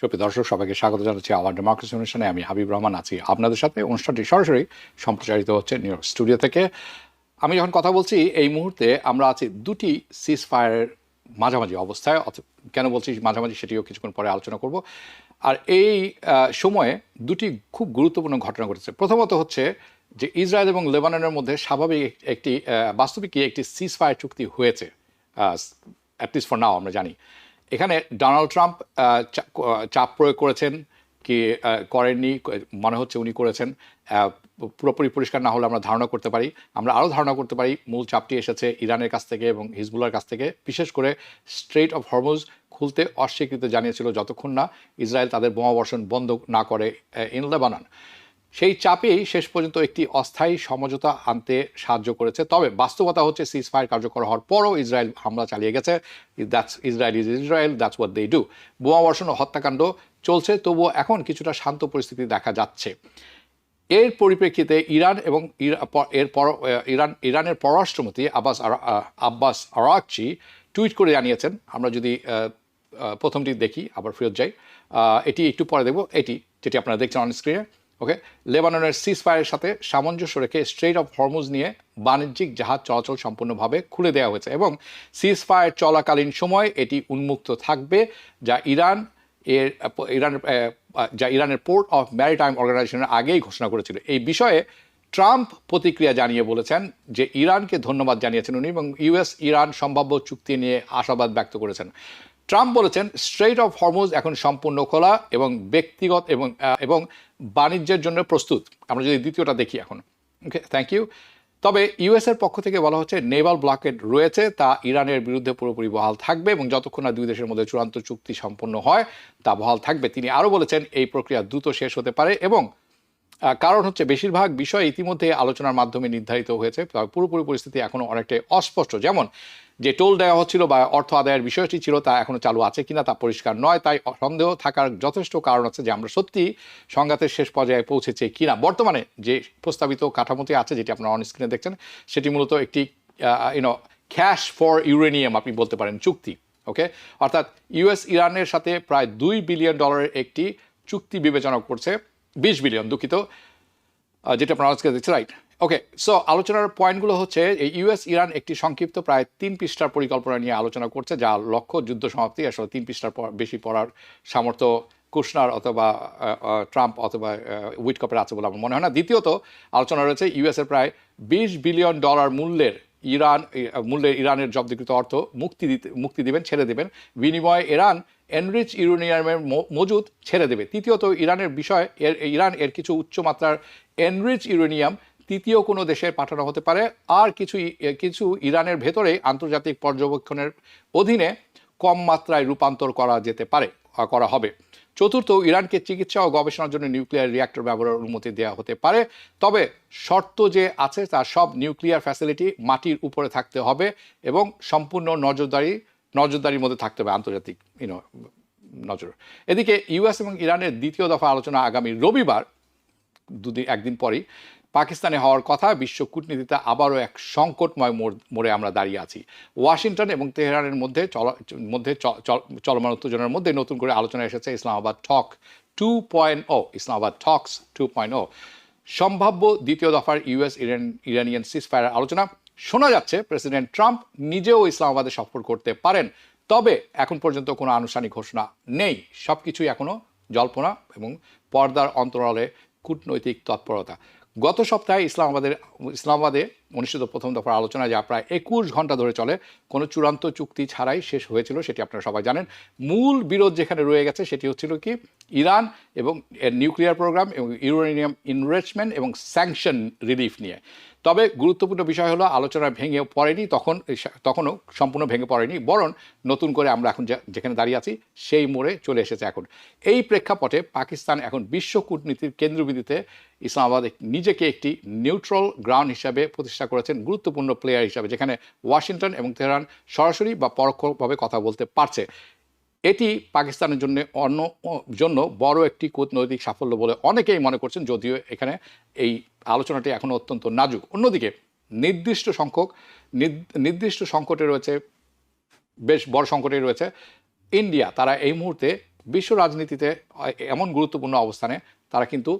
সুপ্রিয় দর্শক, সবাইকে স্বাগত জানাচ্ছি আওয়ার ডেমোক্রেসি অনুষ্ঠানে। আমি হাবিব রহমান আছি আপনাদের সাথে। অনুষ্ঠানটি সরাসরি সম্প্রচারিত হচ্ছে নিউ ইয়র্ক স্টুডিও থেকে। আমি যখন কথা বলছি এই মুহূর্তে আমরা আছি দুটি সিজ ফায়ারের মাঝামাঝি অবস্থায়। কেন বলছি মাঝামাঝি সেটিও কিছুক্ষণ পরে আলোচনা করব। আর এই সময়ে দুটি খুব গুরুত্বপূর্ণ ঘটনা ঘটেছে। প্রথমত হচ্ছে যে ইসরায়েল এবং লেবাননের মধ্যে স্বাভাবিক একটি বাস্তবিকই একটি সিজ ফায়ার চুক্তি হয়েছে, অ্যাটলিস্ট ফর নাও আমরা জানি। এখানে ডোনাল্ড ট্রাম্প চাপ প্রয়োগ করেছেন কি করেননি, মনে হচ্ছে উনি করেছেন। পুরোপুরি পরিষ্কার না হলে আমরা ধারণা করতে পারি, আমরা আরও ধারণা করতে পারি মূল চাপটি এসেছে ইরানের কাছ থেকে এবং হিজবুল্লাহর কাছ থেকে। বিশেষ করে স্ট্রেইট অফ হরমুজ খুলতে অস্বীকৃতি জানিয়েছিল যতক্ষণ না ইসরায়েল তাদের বোমাবর্ষণ বন্ধ না করে ইন লেবানন। সেই চাপেই শেষ পর্যন্ত একটি অস্থায়ী সমঝোতা আনতে সাহায্য করেছে। তবে বাস্তবতা হচ্ছে সিজ ফায়ার কার্যকর হওয়ার পরও ইসরায়েল হামলা চালিয়ে গেছে। Israel that's what they do. বোমাবর্ষণ ও হত্যাকাণ্ড চলছে, তবুও এখন কিছুটা শান্ত পরিস্থিতি দেখা যাচ্ছে। এর পরিপ্রেক্ষিতে ইরান এবং ইরানের পররাষ্ট্রমন্ত্রী আব্বাস আরাকচি টুইট করে জানিয়েছেন, আমরা যদি প্রথমটি দেখি আবার ফেরত যাই, এটি একটু পরে দেখব, যেটি আপনারা দেখছেন অন স্ক্রিনে। ওকে, লেবাননের সিজ ফায়ারের সাথে সামঞ্জস্য রেখে স্ট্রেইট অফ হরমুজ নিয়ে বাণিজ্যিক জাহাজ চলাচল সম্পূর্ণভাবে খুলে দেওয়া হয়েছে এবং সিজ ফায়ার চলাকালীন সময় এটি উন্মুক্ত থাকবে, যা ইরানের পোর্ট অফ ম্যারিটাইম অর্গানাইজেশনের আগেই ঘোষণা করেছিল। এই বিষয়ে ট্রাম্প প্রতিক্রিয়া জানিয়ে বলেছেন যে ইরানকে ধন্যবাদ জানিয়েছেন উনি এবং ইউএস ইরান সম্ভাব্য চুক্তি নিয়ে আশাবাদ ব্যক্ত করেছেন। ট্রাম্প বলেছেন স্ট্রেইট অফ হরমুজ এখন সম্পূর্ণ খোলা এবং ব্যক্তিগত এবং বাণিজ্যের জন্য প্রস্তুত। আমরা যদি দ্বিতীয়টা দেখি এখন। ওকে, থ্যাংক ইউ। তবে ইউএসের পক্ষ থেকে বলা হচ্ছে নেভাল ব্লকেড রয়েছে, তা ইরানের বিরুদ্ধে পুরোপুরি বহাল থাকবে এবং যতক্ষণ না দুই দেশের মধ্যে চূড়ান্ত চুক্তি সম্পন্ন হয় তা বহাল থাকবে। তিনি আরও বলেছেন এই প্রক্রিয়া দ্রুত শেষ হতে পারে এবং কারণ হচ্ছে বেশিরভাগ বিষয় ইতিমধ্যে আলোচনার মাধ্যমে নির্ধারিত হয়েছে। পুরোপুরি পরিস্থিতি এখনও অনেকটাই অস্পষ্ট। যেমন যে টোল দেওয়া হচ্ছিল বা অর্থ আদায়ের বিষয়টি ছিল তা এখনও চালু আছে কিনা তা পরিষ্কার নয়। তাই সন্দেহ থাকার যথেষ্ট কারণ আছে যে আমরা সত্যি সংঘাতের শেষ পর্যায়ে পৌঁছেছি কিনা। বর্তমানে যে প্রস্তাবিত কাঠামোটি আছে, যেটি আপনারা অন স্ক্রিনে দেখছেন, সেটি মূলত একটি ক্যাশ ফর ইউরেনিয়াম আপনি বলতে পারেন চুক্তি। ওকে, অর্থাৎ ইউএস ইরানের সাথে প্রায় $2 বিলিয়ন একটি চুক্তি বিবেচনা করছে, 20 বিলিয়ন দুঃখিত, যেটা আপনারা আজকে দেখছেন, রাইট। ওকে, সো আলোচনার পয়েন্টগুলো হচ্ছে এই ইউএস ইরান একটি সংক্ষিপ্ত প্রায় 3 পৃষ্ঠার পরিকল্পনা নিয়ে আলোচনা করছে, যা লক্ষ্য যুদ্ধ সমাপ্তি। আসলে 3 পৃষ্ঠার বেশি পড়ার সামর্থ্য কুশনার অথবা ট্রাম্প অথবা উইটকপের আছে বলে আমার মনে হয় না। দ্বিতীয়ত আলোচনা রয়েছে ইউএসের প্রায় $20 বিলিয়ন মূল্যের ইরানের জব্দকৃত অর্থ মুক্তি দিবেন, ছেড়ে দেবেন। বিনিময়ে ইরান এনরিচ ইউরেনিয়ামের মজুদ ছেড়ে দেবে। তৃতীয়ত ইরান এর কিছু উচ্চমাত্রার এনরিচ ইউরেনিয়াম তৃতীয় কোনো দেশে পাঠানো হতে পারে, আর কিছু ইরানের ভেতরে আন্তর্জাতিক পর্যবেক্ষণের অধীনে কম মাত্রায় রূপান্তর করা হবে। চতুর্থ, ইরানকে চিকিৎসা ও গবেষণার জন্য নিউক্লিয়ার রিঅ্যাক্টর ব্যবহারের অনুমতি দেওয়া হতে পারে। তবে শর্ত যে আছে তার সব নিউক্লিয়ার ফ্যাসিলিটি মাটির উপরে থাকতে হবে এবং সম্পূর্ণ নজরদারির মধ্যে থাকতে হবে, আন্তর্জাতিক নজর। এদিকে ইউএস এবং ইরানের দ্বিতীয় দফা আলোচনা আগামী রবিবার, একদিন পরেই পাকিস্তানে হওয়ার কথা। বিশ্ব কূটনীতিতে আবারও এক সংকটময় মোড়ে আমরা দাঁড়িয়ে আছি। ওয়াশিংটন এবং তেহরানের মধ্যে চলমান উত্তেজনার মধ্যে নতুন করে আলোচনা এসেছে ইসলামাবাদ টক্স 2.0, সম্ভাব্য দ্বিতীয় দফার ইউএস ইরানিয়ান সিজ ফায়ার আলোচনা। শোনা যাচ্ছে প্রেসিডেন্ট ট্রাম্প নিজেও ইসলামাবাদে সফর করতে পারেন, তবে এখন পর্যন্ত কোনো আনুষ্ঠানিক ঘোষণা নেই। সব কিছুই এখনও জল্পনা এবং পর্দার অন্তরালে কূটনৈতিক তৎপরতা। গত সপ্তাহে ইসলামাবাদে অনুষ্ঠিত প্রথম দফার আলোচনা, যা প্রায় 21 ঘন্টা ধরে চলে, কোনো চূড়ান্ত চুক্তি ছাড়াই শেষ হয়েছিল, সেটি আপনারা সবাই জানেন। মূল বিরোধ যেখানে রয়ে গেছে সেটি হচ্ছিল কি ইরান এবং এর নিউক্লিয়ার প্রোগ্রাম এবং ইউরেনিয়াম ইনরিচমেন্ট এবং স্যাংশন রিলিফ নিয়ে। তবে গুরুত্বপূর্ণ বিষয় হলো আলোচনা ভেঙে পড়েনি, তখনও সম্পূর্ণ ভেঙে পড়েনি, বরং নতুন করে আমরা এখন যেখানে দাঁড়িয়ে আছি সেই মোড়ে চলে এসেছে এখন। এই প্রেক্ষাপটে পাকিস্তান এখন বিশ্ব কূটনীতির কেন্দ্রবিন্দুতে ইসলামাবাদ নিজেকে একটি নিউট্রাল গ্রাউন্ড হিসাবে প্রতিষ্ঠা করেছেন, গুরুত্বপূর্ণ প্লেয়ার হিসাবে, যেখানে ওয়াশিংটন এবং তেহরান সরাসরি বা পরোক্ষভাবে কথা বলতে পারছে। এটি পাকিস্তানের জন্য বড় একটি কূটনৈতিক সাফল্য বলে অনেকেই মনে করছেন, যদিও এখানে এই আলোচনাটি এখনও অত্যন্ত নাজুক। অন্যদিকে নির্দিষ্ট সংকটে রয়েছে, বেশ বড় সংকটে রয়েছে ইন্ডিয়া। তারা এই মুহূর্তে বিশ্ব রাজনীতিতে এমন গুরুত্বপূর্ণ অবস্থানে তারা কিন্তু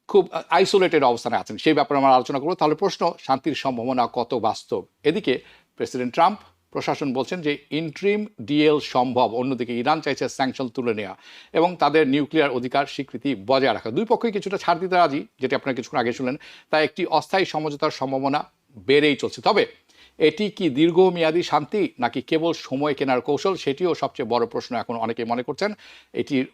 খুব আইসোলেটেড অবস্থানে আছেন। সেই ব্যাপারে আমরা আলোচনা করব। তাহলে প্রশ্ন, শান্তির সম্ভাবনা কত বাস্তব? এদিকে প্রেসিডেন্ট ট্রাম্প প্রশাসন বলছেন যে ইন্ট্রিম ডিএল সম্ভব, অন্যদিকে ইরান চাইছে স্যাংশন তুলে নেওয়া এবং তাদের নিউক্লিয়ার অধিকার স্বীকৃতি বজায় রাখা। দুই পক্ষই কিছুটা ছাড় দিতে রাজি, যেটি আপনারা কিছুক্ষণ আগে শুনলেন। তাই একটি অস্থায়ী সমঝোতার সম্ভাবনা বেড়েই চলছে। তবে এটি কি দীর্ঘমেয়াদী শান্তি নাকি কেবল সময় কেনার কৌশল, সেটিও সবচেয়ে বড় প্রশ্ন এখন অনেকেই মনে করছেন। এটির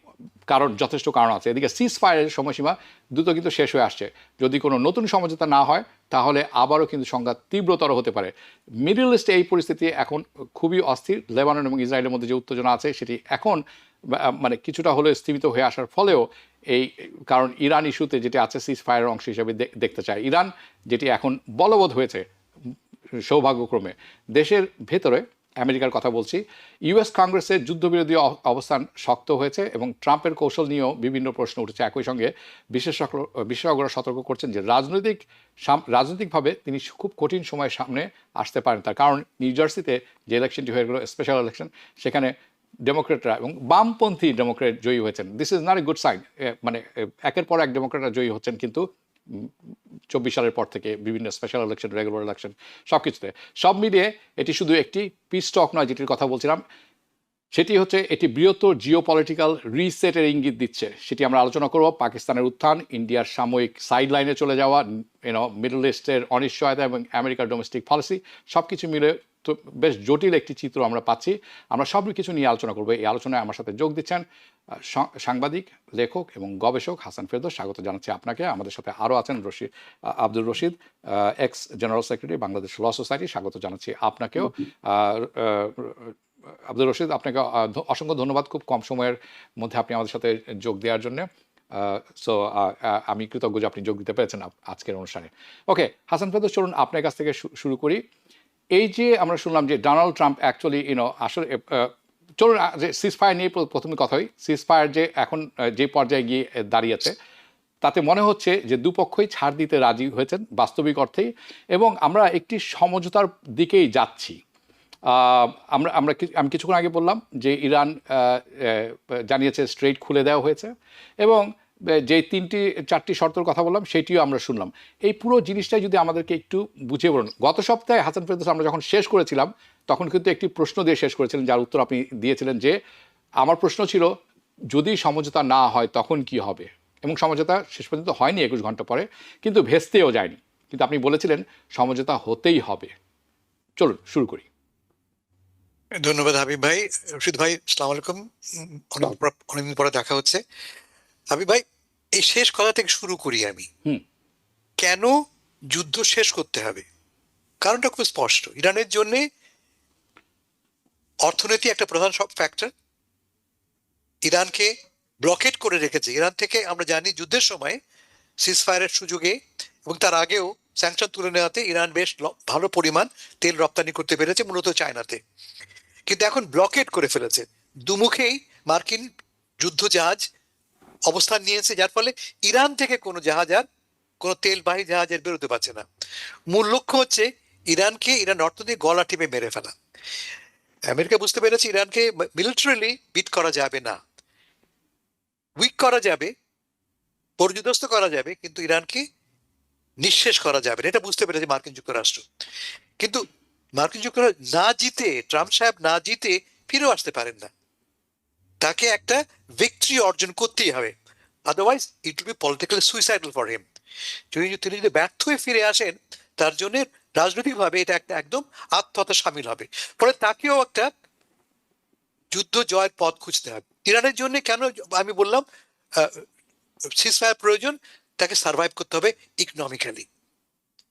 যথেষ্ট কারণ আছে। এদিকে সিজ ফায়ারের সময়সীমা দ্রুত কিন্তু শেষ হয়ে আসছে। যদি কোনো নতুন সমঝোতা না হয় তাহলে আবারও কিন্তু সংঘাত তীব্রতর হতে পারে। মিডল ইস্টে এই পরিস্থিতি এখন খুবই অস্থির। লেবানন এবং ইসরায়েলের মধ্যে যে উত্তেজনা আছে সেটি এখন মানে কিছুটা হলেও স্থিমিত হয়ে আসার ফলেও কারণ ইরান ইস্যুতে যেটি আছে সিজ ফায়ারের অংশ হিসেবে দেখতে চায় ইরান, যেটি এখন বলবৎ হয়েছে সৌভাগ্যক্রমে। দেশের ভেতরে আমেরিকার কথা বলছি, ইউএস কংগ্রেসের যুদ্ধবিরোধী অবস্থান শক্ত হয়েছে এবং ট্রাম্পের কৌশল নিয়েও বিভিন্ন প্রশ্ন উঠেছে। একই সঙ্গে বিশেষজ্ঞরা সতর্ক করছেন যে রাজনৈতিকভাবে তিনি খুব কঠিন সময়ের সামনে আসতে পারেন। তার কারণ নিউ জার্সিতে যে ইলেকশনটি হয়ে গেল, স্পেশাল ইলেকশন, সেখানে ডেমোক্রেটরা এবং বামপন্থী ডেমোক্রেট জয়ী হয়েছেন। This is not a good sign. মানে একের পর এক ডেমোক্রেটরা জয়ী হচ্ছেন, কিন্তু 24 সালের পর থেকে বিভিন্ন স্পেশাল ইলেকশন, রেগুলার ইলেকশন, সব কিছুতে। সব মিলিয়ে এটি শুধু একটি পিস টক নয়, যেটির কথা বলছিলাম সেটি হচ্ছে এটি বৃহত্তর জিও পলিটিক্যাল রিসেটের ইঙ্গিত দিচ্ছে। সেটি আমরা আলোচনা করব। পাকিস্তানের উত্থান, ইন্ডিয়ার সাময়িক সাইড লাইনে চলে যাওয়া, মিডল ইস্টের অনিশ্চয়তা এবং আমেরিকার ডোমেস্টিক পলিসি, সব কিছু মিলে তো বেশ জটিল একটি চিত্র আমরা পাচ্ছি। আমরা সব কিছু নিয়ে আলোচনা করবো। এই আলোচনায় আমার সাথে যোগ দিচ্ছেন সাংবাদিক, লেখক এবং গবেষক হাসান ফেরদৌস। স্বাগত জানাচ্ছি আপনাকে। আমাদের সাথে আরও আছেন Abdur Rashid, ex general secretary Bangladesh law society. স্বাগত জানাচ্ছি আপনাকেও। আব্দুর রশিদ, আপনাকে অসংখ্য ধন্যবাদ খুব কম সময়ের মধ্যে আপনি আমাদের সাথে যোগ দেওয়ার জন্য। আমি কৃতজ্ঞ যে আপনি যোগ দিতে পেরেছেন আজকের অনুষ্ঠানে। ওকে হাসান ফেরদৌস, চলুন আপনার কাছ থেকে শুরু করি। এই যে আমরা শুনলাম যে ডোনাল্ড ট্রাম্প অ্যাকচুয়ালি আসলে চলুন যে সিজ ফায়ার নিয়ে প্রথমে কথা হয়। সিজ ফায়ার যে এখন যে পর্যায়ে গিয়ে দাঁড়িয়েছে তাতে মনে হচ্ছে যে দুপক্ষই ছাড় দিতে রাজি হয়েছেন বাস্তবিক অর্থেই, এবং আমরা একটি সমঝোতার দিকেই যাচ্ছি। আমি কিছুক্ষণ আগে বললাম যে ইরান জানিয়েছে স্ট্রেইট খুলে দেওয়া হয়েছে, এবং যে 3-4টি শর্তের কথা বললাম সেটিও আমরা শুনলাম। এই পুরো জিনিসটাই যদি আমাদেরকে একটু বুঝিয়ে বলুন। গত সপ্তাহে হাসান ফেরদৌস আমরা যখন শেষ করেছিলাম তখন কিন্তু একটি প্রশ্ন দিয়ে শেষ করেছিলেন, যার উত্তর আপনি দিয়েছিলেন যে আমার প্রশ্ন ছিল যদি সমঝোতা না হয় তখন কি হবে, এবং সমঝোতা শেষ পর্যন্ত হয়নি 21 ঘন্টা পরে, কিন্তু ভেস্তেও যায়নি। কিন্তু আপনি বলেছিলেন সমঝোতা হতেই হবে। চলুন শুরু করি। ধন্যবাদ হাবিব ভাই। রশিদ ভাই, আসসালামু আলাইকুম। অনেকদিন পরে দেখা হচ্ছে। হাবিব ভাই, এই শেষ কথা থেকে শুরু করি আমি। কেন যুদ্ধ শেষ করতে হবে? কারণটা খুব স্পষ্ট। ইরানের জন্য অর্থনীতি একটা প্রধান সব ফ্যাক্টর। ইরানকে ব্লকেট করে রেখেছে। ইরান থেকে আমরা জানি যুদ্ধের সময় সিজ ফায়ারের সুযোগে এবং তার আগেও স্যাংশন তুলে নেওয়াতে ইরান বেশ ভালো পরিমাণ তেল রপ্তানি করতে পেরেছে, মূলত চায়নাতে। কিন্তু এখন ব্লকেট করে ফেলেছে। দুমুখেই মার্কিন যুদ্ধ জাহাজ অবস্থান নিয়েছে, যার ফলে ইরান থেকে কোনো জাহাজ আর কোনো তেলবাহী জাহাজের বেরোতে পারছে না। মূল লক্ষ্য হচ্ছে ইরান অর্থনীতি গলা টিপে মেরে ফেলা। আমেরিকা বুঝতে পেরেছে ইরানকে মিলিটারিলি বিট করা যাবে না, উইক করা যাবে, পর্যুদস্ত করা যাবে, কিন্তু ইরানকে নিঃশেষ করা যাবে না, এটা বুঝতে পেরেছে মার্কিন যুক্তরাষ্ট্র। কিন্তু মার্কিন যুক্তরাষ্ট্র না জিতে, ট্রাম্প সাহেব না জিতে ফিরেও আসতে পারেন না। তাকে একটা ভিক্টরি অর্জন করতেই হবে, otherwise it will be politically suicidal for him. তিনি যদি ব্যর্থ হয়ে ফিরে আসেন, তার জন্য রাজনৈতিকভাবে এটা একটা একদম আত্মহত্যা সামিল হবে। ফলে তাকেও একটা যুদ্ধ জয়ের পথ খুঁজতে হবে। ইরানের জন্য কেন আমি বললাম সিজফায়ার প্রয়োজন, তাকে সার্ভাইভ করতে হবে ইকোনমিক্যালি।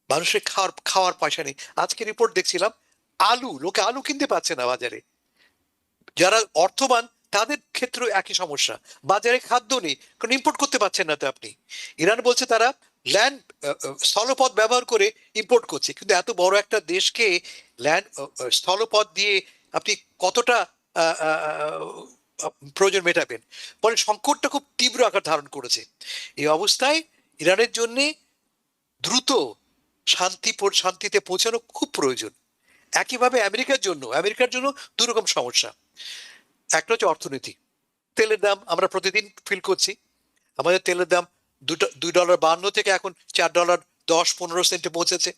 মানুষের খাওয়ার পয়সা নেই। আজকে রিপোর্ট দেখছিলাম, লোকে আলু কিনতে পারছে না বাজারে। যারা অর্থবান তাদের ক্ষেত্রেও একই সমস্যা, বাজারে খাদ্য নেই, কারণ ইম্পোর্ট করতে পারছেন না তো আপনি। ইরান বলছে তারা ল্যান্ড স্থলপথ ব্যবহার করে ইম্পোর্ট করছে, কিন্তু এত বড় একটা দেশকে স্থলপথ দিয়ে আপনি কতটা প্রয়োজন মেটাবেন? ফলে সংকটটা খুব তীব্র আকার ধারণ করেছে। এই অবস্থায় ইরানের জন্য দ্রুত শান্তিতে পৌঁছানো খুব প্রয়োজন। একইভাবে আমেরিকার জন্য দুরকম সমস্যা। একটা হচ্ছে অর্থনীতি, তেলের দাম আমরা প্রতিদিন ফিল করছি। আমাদের তেলের দাম $2.52 থেকে এখন $4.10-15 পৌঁছেছে।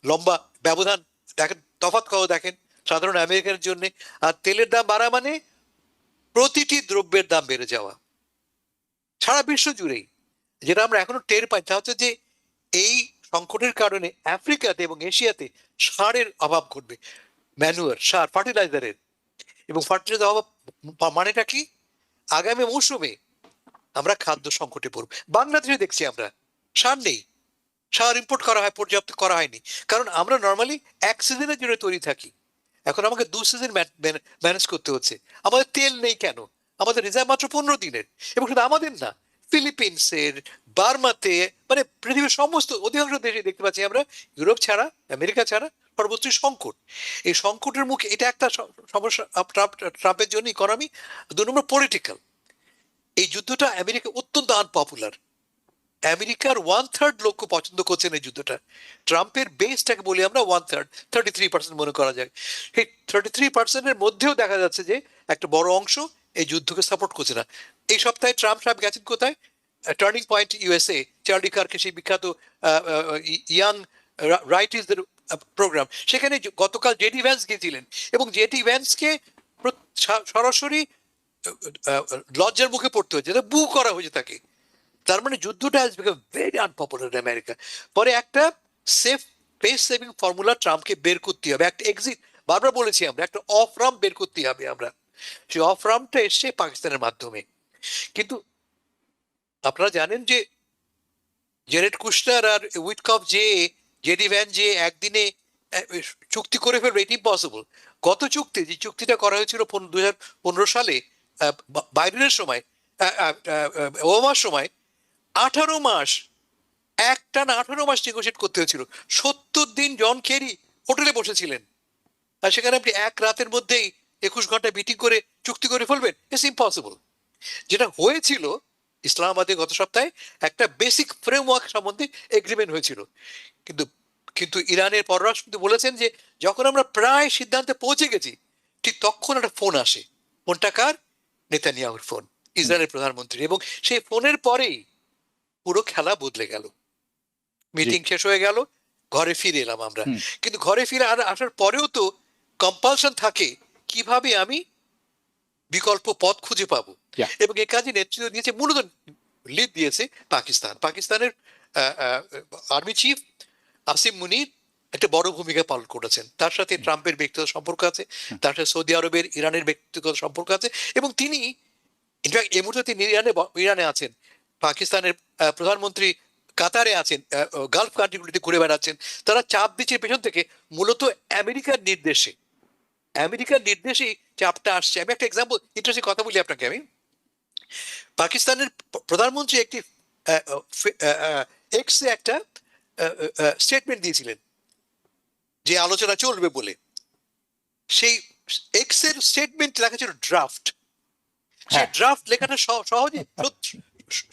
লম্বা ব্যবধান দেখেন, তফাৎ কত দেখেন সাধারণ আমেরিকার জন্য। আর তেলের দাম বাড়া মানে প্রতিটি দ্রব্যের দাম বেড়ে যাওয়া সারা বিশ্ব জুড়েই। যেটা আমরা এখনো টের পাই তা হচ্ছে যে এই সংকটের কারণে আফ্রিকাতে এবং এশিয়াতে সারের অভাব ঘটবে, ম্যানুয়ার, সার, ফার্টিলাইজারের। এবং ফার্টিলাইজার অভাব মানেটা কি? আগামী মৌসুমে আমরা খাদ্য সংকটে পড়ব। বাংলাদেশে দেখছি আমরা সার নেই, সার ইম্পোর্ট করা হয়, পর্যাপ্ত করা হয়নি। কারণ আমরা নর্মালি এক সিজনের জন্য তৈরি থাকি, এখন আমাকে 2 সিজন ম্যানেজ করতে হচ্ছে। আমাদের তেল নেই কেন? আমাদের রিজার্ভ মাত্র 15 দিনের। এবং শুধু আমাদের না, ফিলিপিন্সের, বার্মাতে, মানে পৃথিবীর সমস্ত অধিকাংশ দেশে দেখতে পাচ্ছি আমরা, ইউরোপ ছাড়া, আমেরিকা ছাড়া, সর্বত্রই সংকট। এই সংকটের মুখে এটা একটা সমস্যা ট্রাম্পের জন্য, ইকোনমি। 2 নম্বর পলিটিক্যাল। এই যুদ্ধটা আমেরিকা অত্যন্ত আনপপুলার। আমেরিকার 1/3 লোক পছন্দ করছেন এই যুদ্ধটা। ট্রাম্পের বেসটাকে বলি আমরা 1/3, 33% মনে করা যায়। সেই 33%-এর মধ্যেও দেখা যাচ্ছে যে একটা বড় অংশ এই যুদ্ধকে সাপোর্ট করছে না। এই সপ্তাহে ট্রাম্প সাহেব গেছেন কোথায়? টার্নিং পয়েন্ট ইউএসএ, চার্লি কার্কে, সেই বিখ্যাত ইয়াং রাইটিসদের প্রোগ্রাম। সেখানে গতকাল জেডি ভ্যান্স গিয়েছিলেন এবং জেডি ভ্যান্সকে সরাসরি লজ্জার মুখে পড়তে হয়েছে, বু করা হয়েছে তাকে। তার মানে যুদ্ধটা has become very unpopular in America. পরে একটা সেফ পেস সেভিং ফর্মুলা ট্রাম্পকে বের করতে হবে, একটা এক্সিট, বারবার বলেছি আমরা, একটা অফ রাম বের করতে হবে আমরা। সেই অফ রামটা এসছে পাকিস্তানের মাধ্যমে। কিন্তু আপনারা জানেন যে জেরেড কুশনার আর উইটকফ যে জেডি ভ্যান যে একদিনে চুক্তি করে ফেলবে, এটি ইম্পসিবল। গত চুক্তি, যে চুক্তিটা করা হয়েছিল 2015 সালে বাইডেনের সময়, ওবামার সময়, 18 মাস, একটানা 18 মাস নেগোশিয়েট করতে হয়েছিল। 70 দিন জন কেরি হোটেলে বসেছিলেন। আর সেখানে আপনি এক রাতের মধ্যেই 21 ঘন্টা মিটিং করে চুক্তি করে ফেলবেন, ইটস ইম্পসিবল। যেটা হয়েছিল ইসলামাবাদে গত সপ্তাহে, একটা বেসিক ফ্রেমওয়ার্ক সম্বন্ধে এগ্রিমেন্ট হয়েছিল। কিন্তু কিন্তু ইরানের পররাষ্ট্রমন্ত্রী বলেছেন যে যখন আমরা প্রায় সিদ্ধান্তে পৌঁছে গেছি, ঠিক তখন একটা ফোন আসে। ফোনটা কার? নেতানিয়াহুর ফোন, ইসরায়েলের প্রধানমন্ত্রী। এবং সেই ফোনের পরেই পুরো খেলা বদলে গেল। মিটিং শেষ হয়ে গেল, ঘরে ফিরে এলাম আমরা। কিন্তু ঘরে ফিরে আসার পরেও তো কম্পালশন থাকে, কিভাবে আমি বিকল্প পথ খুঁজে পাবো। এবং এ কাজে নেতৃত্ব দিয়েছে, মূলত লিড দিয়েছে পাকিস্তান। পাকিস্তানের আর্মি চিফ আসিম মুনির একটা বড় ভূমিকা পালন করেছেন। তার সাথে ট্রাম্পের ব্যক্তিগত সম্পর্ক আছে, তার সাথে সৌদি আরবের, ইরানের ব্যক্তিগত সম্পর্ক আছে। এবং তিনি ইনফ্যাক্ট এই মুহূর্তে তিনি ইরানে আছেন। পাকিস্তানের প্রধানমন্ত্রী কাতারে আছেন, গালফ কান্ট্রিগুলিতে ঘুরে বেড়াচ্ছেন। তারা চাপ দিচ্ছে পেছন থেকে, মূলত আমেরিকার নির্দেশেই চাপটা আসছে। আমি একটা এক্সাম্পল, ইন্টারেস্টিং কথা বলি আপনাকে। আমি পাকিস্তানের প্রধানমন্ত্রী একটি এক্সে একটা স্টেটমেন্ট দিয়েছিলেন যে আলোচনা চলবে বলে। সেই এক্সের স্টেটমেন্ট লেখা ছিল ড্রাফট। সেই ড্রাফট লেখাটা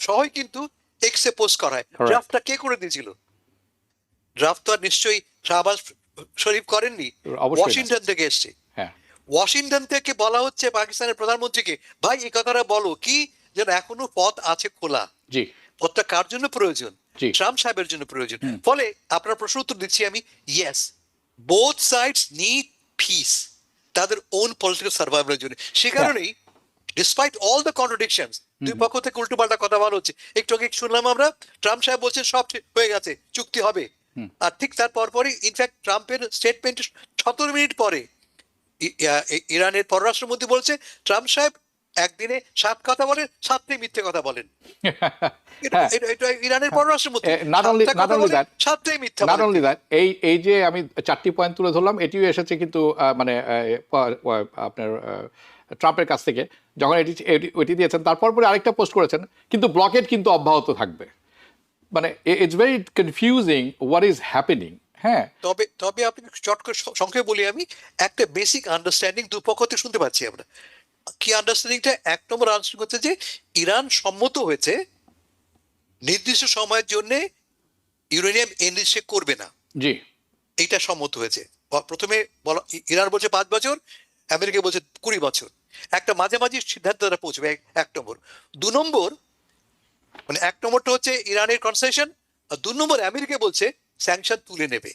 সহজ কিন্তু এক্সে পোস্ট করা হয়। ড্রাফটটা কে করে দিয়েছিল? ড্রাফট তো আর নিশ্চয়ই শাহবাজ শরীফ করেননি, ওয়াশিংটন থেকে এসছে। ওয়াশিংটন থেকে বলা হচ্ছে পাকিস্তানের প্রধানমন্ত্রীকে, ভাই এই কথাটা বলো কি, যেন এখনো পথ আছে খোলা। পথটা কার জন্য প্রয়োজন? ট্রাম্প সাহেবের জন্য প্রয়োজন। ফলে আপনার প্রশ্ন উত্তর দিচ্ছি আমি, yes, both sides need piece, তাদের ওন পলিটিক্যাল সার্ভাইভালের জন্য। সে কারণেই ডিসপাইট অল দ্য কন্ট্রাডিকশনস, দুই পক্ষ থেকে উল্টো পাল্টা কথা বলা হচ্ছে। একটু আগে শুনলাম আমরা, ট্রাম্প সাহেব বলছেন সব হয়ে গেছে, চুক্তি হবে। আর ঠিক তার পরপরই ইনফ্যাক্ট ট্রাম্পের স্টেটমেন্ট 17 মিনিট পরে ইরানের পররাষ্ট্রমন্ত্রী বলছে ট্রাম্প সাহেব একদিনে 7 কথা বলেন, 7টাই মিথ্যে কথা বলেন। ইরানের পররাষ্ট্রমন্ত্রী 7টাই মিথ্যা। এই যে আমি 4টি পয়েন্ট তুলে ধরলাম, এটিও এসেছে কিন্তু মানে আপনার ট্রাম্পের কাছ থেকে, যখন এটি দিয়েছেন তারপর পরে আরেকটা পোস্ট করেছেন, কিন্তু ব্লকেড কিন্তু অব্যাহত থাকবে। মানে it's very confusing what is happening. হ্যাঁ, তবে আপনি চট করে সংক্ষেপে বলি, আমি একটা বেসিক আন্ডারস্ট্যান্ডিং দুপক্ষ থেকে শুনতে পাচ্ছি আমরা। কি আন্ডারস্ট্যান্ডিংটা? 1 নম্বর আন্ডারস্ট্যান্ডিং হচ্ছে যে ইরান সম্মত হয়েছে নির্দিষ্ট সময়ের জন্য ইউরেনিয়াম এনরিচ করবে না। জি, এইটা সম্মত হয়েছে। প্রথমে ইরান বলছে 5 বছর, আমেরিকা বলছে 20 বছর। একটা মাঝামাঝি সিদ্ধান্ত তারা পৌঁছবে, এক নম্বর। 2 নম্বর, মানে 1 নম্বরটা হচ্ছে ইরানের কনসেশন, আর 2 নম্বর আমেরিকা বলছে স্যাংশন তুলে নেবে।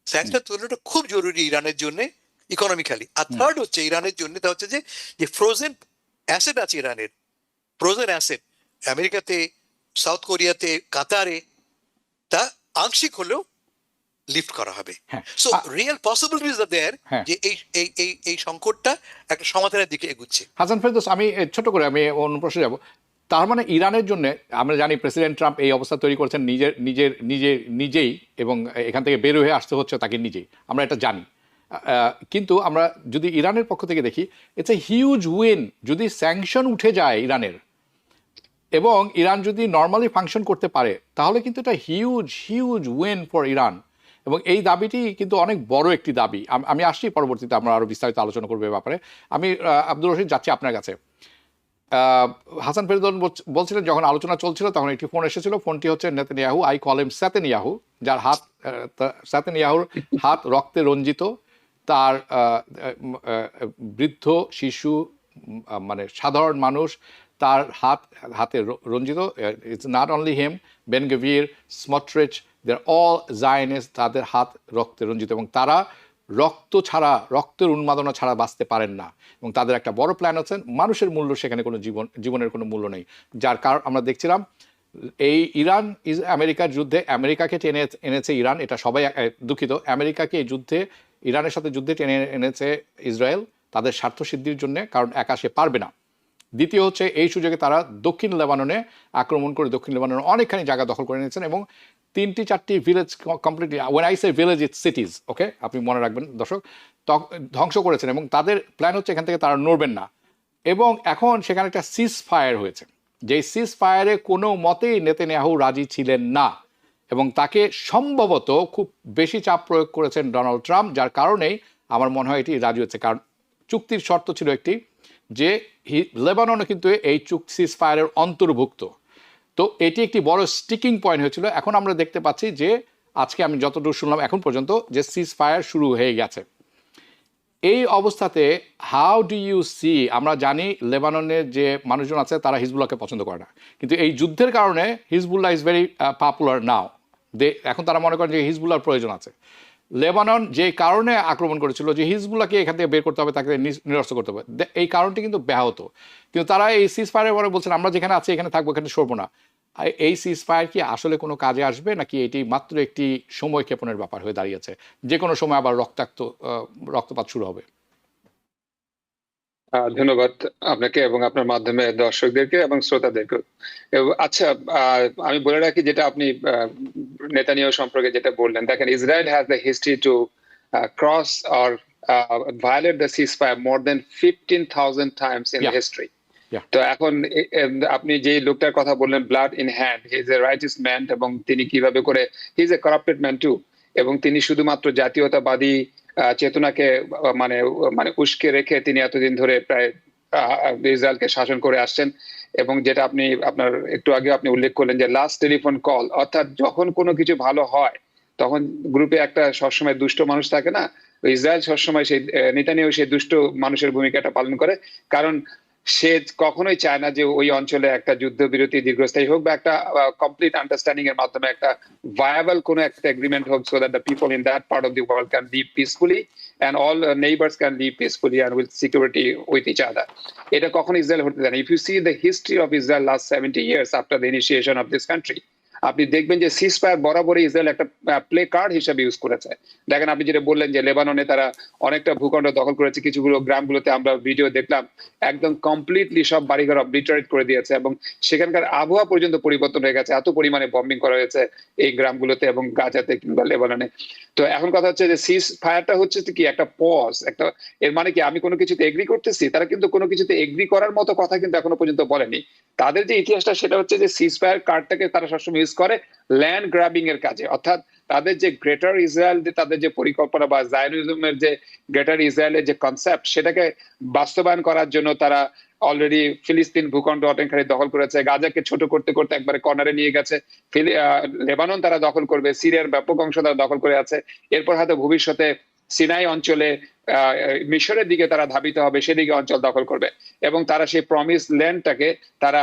স্যাংশন তুলে নেওয়াটা খুব জরুরি ইরানের জন্য ইকোনমিক্যালি। আর থার্ড হচ্ছে ইরানের জন্য, তা হচ্ছে যে ফ্রোজেন অ্যাসেট আছে ইরানের, ফ্রোজেন অ্যাসেট আমেরিকাতে, সাউথ কোরিয়াতে, কাতারে, তা আংশিক হলেও লিফট করা হবে। হ্যাঁ সো রিয়েল পসিবিলিটিজ আর দেয়ার হ্যাঁ যে এই সংকটটা একটা সমাধানের দিকে এগুচ্ছে। হাসান ফেরদৌস, আমি ছোট করে আমি অন্য প্রশ্নে যাব। তার মানে ইরানের জন্য আমরা জানি প্রেসিডেন্ট ট্রাম্প এই অবস্থা তৈরি করেছেন নিজেই, এবং এখান থেকে বের হয়ে আসতে হচ্ছে তাকে নিজেই, আমরা এটা জানি। কিন্তু আমরা যদি ইরানের পক্ষ থেকে দেখি, ইটস এ হিউজ উইন যদি স্যাংশন উঠে যায় ইরানের, এবং ইরান যদি নর্মালি ফাংশন করতে পারে, তাহলে কিন্তু এটা huge huge win for Iran. এবং এই দাবিটি কিন্তু অনেক বড় একটি দাবি। আমি আসছি পরবর্তীতে, আমরা আরও বিস্তারিত আলোচনা করবো এ ব্যাপারে। আমি আব্দুর রশিদ যাচ্ছি আপনার কাছে। হাসান ফেরদৌস বলছিলেন যখন আলোচনা চলছিল তখন একটি ফোন এসেছিল, ফোনটি হচ্ছে নেতানিয়াহু, আই কল হিম সেতেনিয়াহু, যার সেতেনিয়াহুর হাত রক্তে রঞ্জিত, তার বৃদ্ধ শিশু, মানে সাধারণ মানুষ, তার হাতে রঞ্জিত। It's not only him, Ben Gvir, Smotrich, there all Zionist, তাদের হাত রক্তে রঞ্জিত, এবং তারা রক্ত ছাড়া, রক্তের উন্মাদনা ছাড়া বাঁচতে পারেন না। এবং তাদের একটা বড় প্ল্যান আছে, মানুষের মূল্য সেখানে কোনো জীবনের কোনো মূল্য নেই। যার কারণ আমরা দেখছিলাম এই ইরান আমেরিকার যুদ্ধে, আমেরিকাকে টেনে এনেছে ইরান, এটা সবাই দুঃখিত, আমেরিকাকে এই যুদ্ধে, ইরানের সাথে যুদ্ধে টেনে এনেছে ইসরায়েল তাদের স্বার্থ সিদ্ধির জন্য, কারণ একা সে পারবে না। দ্বিতীয় হচ্ছে এই সুযোগে তারা দক্ষিণ লেবাননে আক্রমণ করে দক্ষিণ লেবাননে অনেকখানি জায়গা দখল করে নিয়েছেন, এবং 3-4টি village completely, when I say village it's cities, okay, আপনি মনে রাখবেন দর্শক, ধ্বংস করেছেন। এবং তাদের প্ল্যান হচ্ছে এখান থেকে তারা নড়বেন না। এবং এখন সেখানে একটা সিজ ফায়ার হয়েছে, যেই সিজ ফায়ারে কোনো মতেই নেতানিয়াহু রাজি ছিলেন না, এবং তাকে সম্ভবত খুব বেশি চাপ প্রয়োগ করেছেন ডোনাল্ড ট্রাম্প, যার কারণেই আমার মনে হয় এটি রাজি হচ্ছে। কারণ চুক্তির শর্ত ছিল একটি, যে লেবাননও কিন্তু এই সিজ ফায়ারের অন্তর্ভুক্ত। তো এটি একটি বড় স্টিকিং পয়েন্ট হয়েছিল। এখন আমরা দেখতে পাচ্ছি যে আজকে আমি যতদূর শুনলাম এখন পর্যন্ত যে সিজ ফায়ার শুরু হয়ে গেছে। এই অবস্থাতে হাউ ডু ইউ সি, আমরা জানি লেবাননের যে মানুষজন আছে তারা হিজবুল্লাহকে পছন্দ করে না, কিন্তু এই যুদ্ধের কারণে হিজবুল্লাহ ইজ ভেরি পপুলার নাও। এখন তারা মনে করেন যে হিজবুল্লাহর প্রয়োজন আছে। লেবানন যে কারণে আক্রমণ করেছিল, যে হিজবুল্লাহকে এখান থেকে বের করতে হবে, তাকে নিরস্ত করতে হবে, এই কারণটি কিন্তু ব্যাহত। কিন্তু তারা এই সিজ ফায়ারের পরে বলছেন আমরা যেখানে আছি এখানে থাকবো, এখানে সরবো না। এই সিজ ফায়ার কি আসলে কোনো কাজে আসবে, নাকি এটি মাত্র একটি সময় ক্ষেপণের ব্যাপার হয়ে দাঁড়িয়েছে, যে কোনো সময় আবার রক্তপাত শুরু হবে? ধন্যবাদ আপনাকে এবং আপনার মাধ্যমে দর্শকদেরকে এবং শ্রোতাদেরকে। আচ্ছা, আমি বলে রাখি, যেটা আপনি নেতানিয়াহু সম্পর্কে যেটা বললেন, দেখেন, Israel has the history to cross or violate the ceasefire more than 15,000 times in history. তো এখন আপনি যে লোকটার কথা বললেন, blood in hand, he is a rightist man, এবং তিনি কিভাবে করে, he is a corrupted man too, এবং তিনি শুধুমাত্র জাতীয়তাবাদী চেতনাকে মানে মানে উস্কে রেখে তিনি এতদিন ধরে প্রায় ইসরায়েলকে শাসন করে আসছেন। এবং যেটা আপনি আপনার একটু আগে আপনি উল্লেখ করলেন যে লাস্ট টেলিফোন কল, অর্থাৎ যখন কোনো কিছু ভালো হয় তখন গ্রুপে একটা সবসময় দুষ্ট মানুষ থাকে না, ইসরায়েল সবসময় সেই নেতানিয়াহু সেই দুষ্ট মানুষের ভূমিকাটা পালন করে। কারণ সে কখনোই চায় না যে ওই অঞ্চলে একটা যুদ্ধবিরতি দীর্ঘস্থায়ী হোক, বা একটা কমপ্লিট আন্ডারস্ট্যান্ডিং এর মাধ্যমে একটা ভায়াবল কোনো একটা এগ্রিমেন্ট হোক, so that the people in that part of the world can live peacefully and all neighbors can live peacefully and with security with each other. এটা কখনো ইসরায়েল হতে দেয় না। If you see the history of Israel last 70 years after the initiation of this country, আপনি দেখবেন যে ceasefire বরাবরই Israel একটা প্লে কার্ড হিসেবে ইউজ করেছে। দেখেন, আপনি যেটা বললেন যে লেবাননে তারা অনেকটা ভূখণ্ড দখল করেছে, কিছুগুলো গ্রামগুলোতে আমরা ভিডিও দেখলাম একদম কমপ্লিটলি সব বাড়িঘর অবলিটারেট করে দিয়েছে, এবং সেখানকার আবহাওয়া পর্যন্ত পরিবর্তন হয়ে গেছে, এত পরিমাণে বম্বিং করা হয়েছে এই গ্রামগুলোতে এবং গাজাতে কিংবা লেবাননে। তো এখন কথা হচ্ছে যে সিজ ফায়ারটা হচ্ছে কি একটা পজ, একটা, এর মানে কি আমি কোনো কিছুতে এগ্রি করতেছি, তারা কিন্তু কোনো কিছুতে এগ্রি করার মতো কথা কিন্তু এখনো পর্যন্ত বলেনি। তাদের যে ইতিহাসটা সেটা হচ্ছে যে সিজ ফায়ার কার্ডটাকে তারা সবসময় ইউজ করে ল্যান্ড গ্র্যাবিং এর কাজে, অর্থাৎ তাদের যে গ্রেটার ইসরায়েল, তাদের যে পরিকল্পনা বা জায়নিজমের যে গ্রেটার ইসরায়েলের যে কনসেপ্ট, সেটাকে বাস্তবায়ন করার জন্য তারা অলরেডি ফিলিস্তিন ভূখণ্ড অনেকখানি দখল করেছে, গাজাকে ছোট করতে করতে একবারে কর্নারে নিয়ে গেছে, লেবানন তারা দখল করবে, সিরিয়ার ব্যাপক অংশ তারা দখল করে আছে, এরপর হয়তো ভবিষ্যতে সিনাই অঞ্চলে মিশরের দিকে তারা ধাবিত হবে, সেদিকে অঞ্চল দখল করবে এবং তারা সেই প্রমিস ল্যান্ডটাকে তারা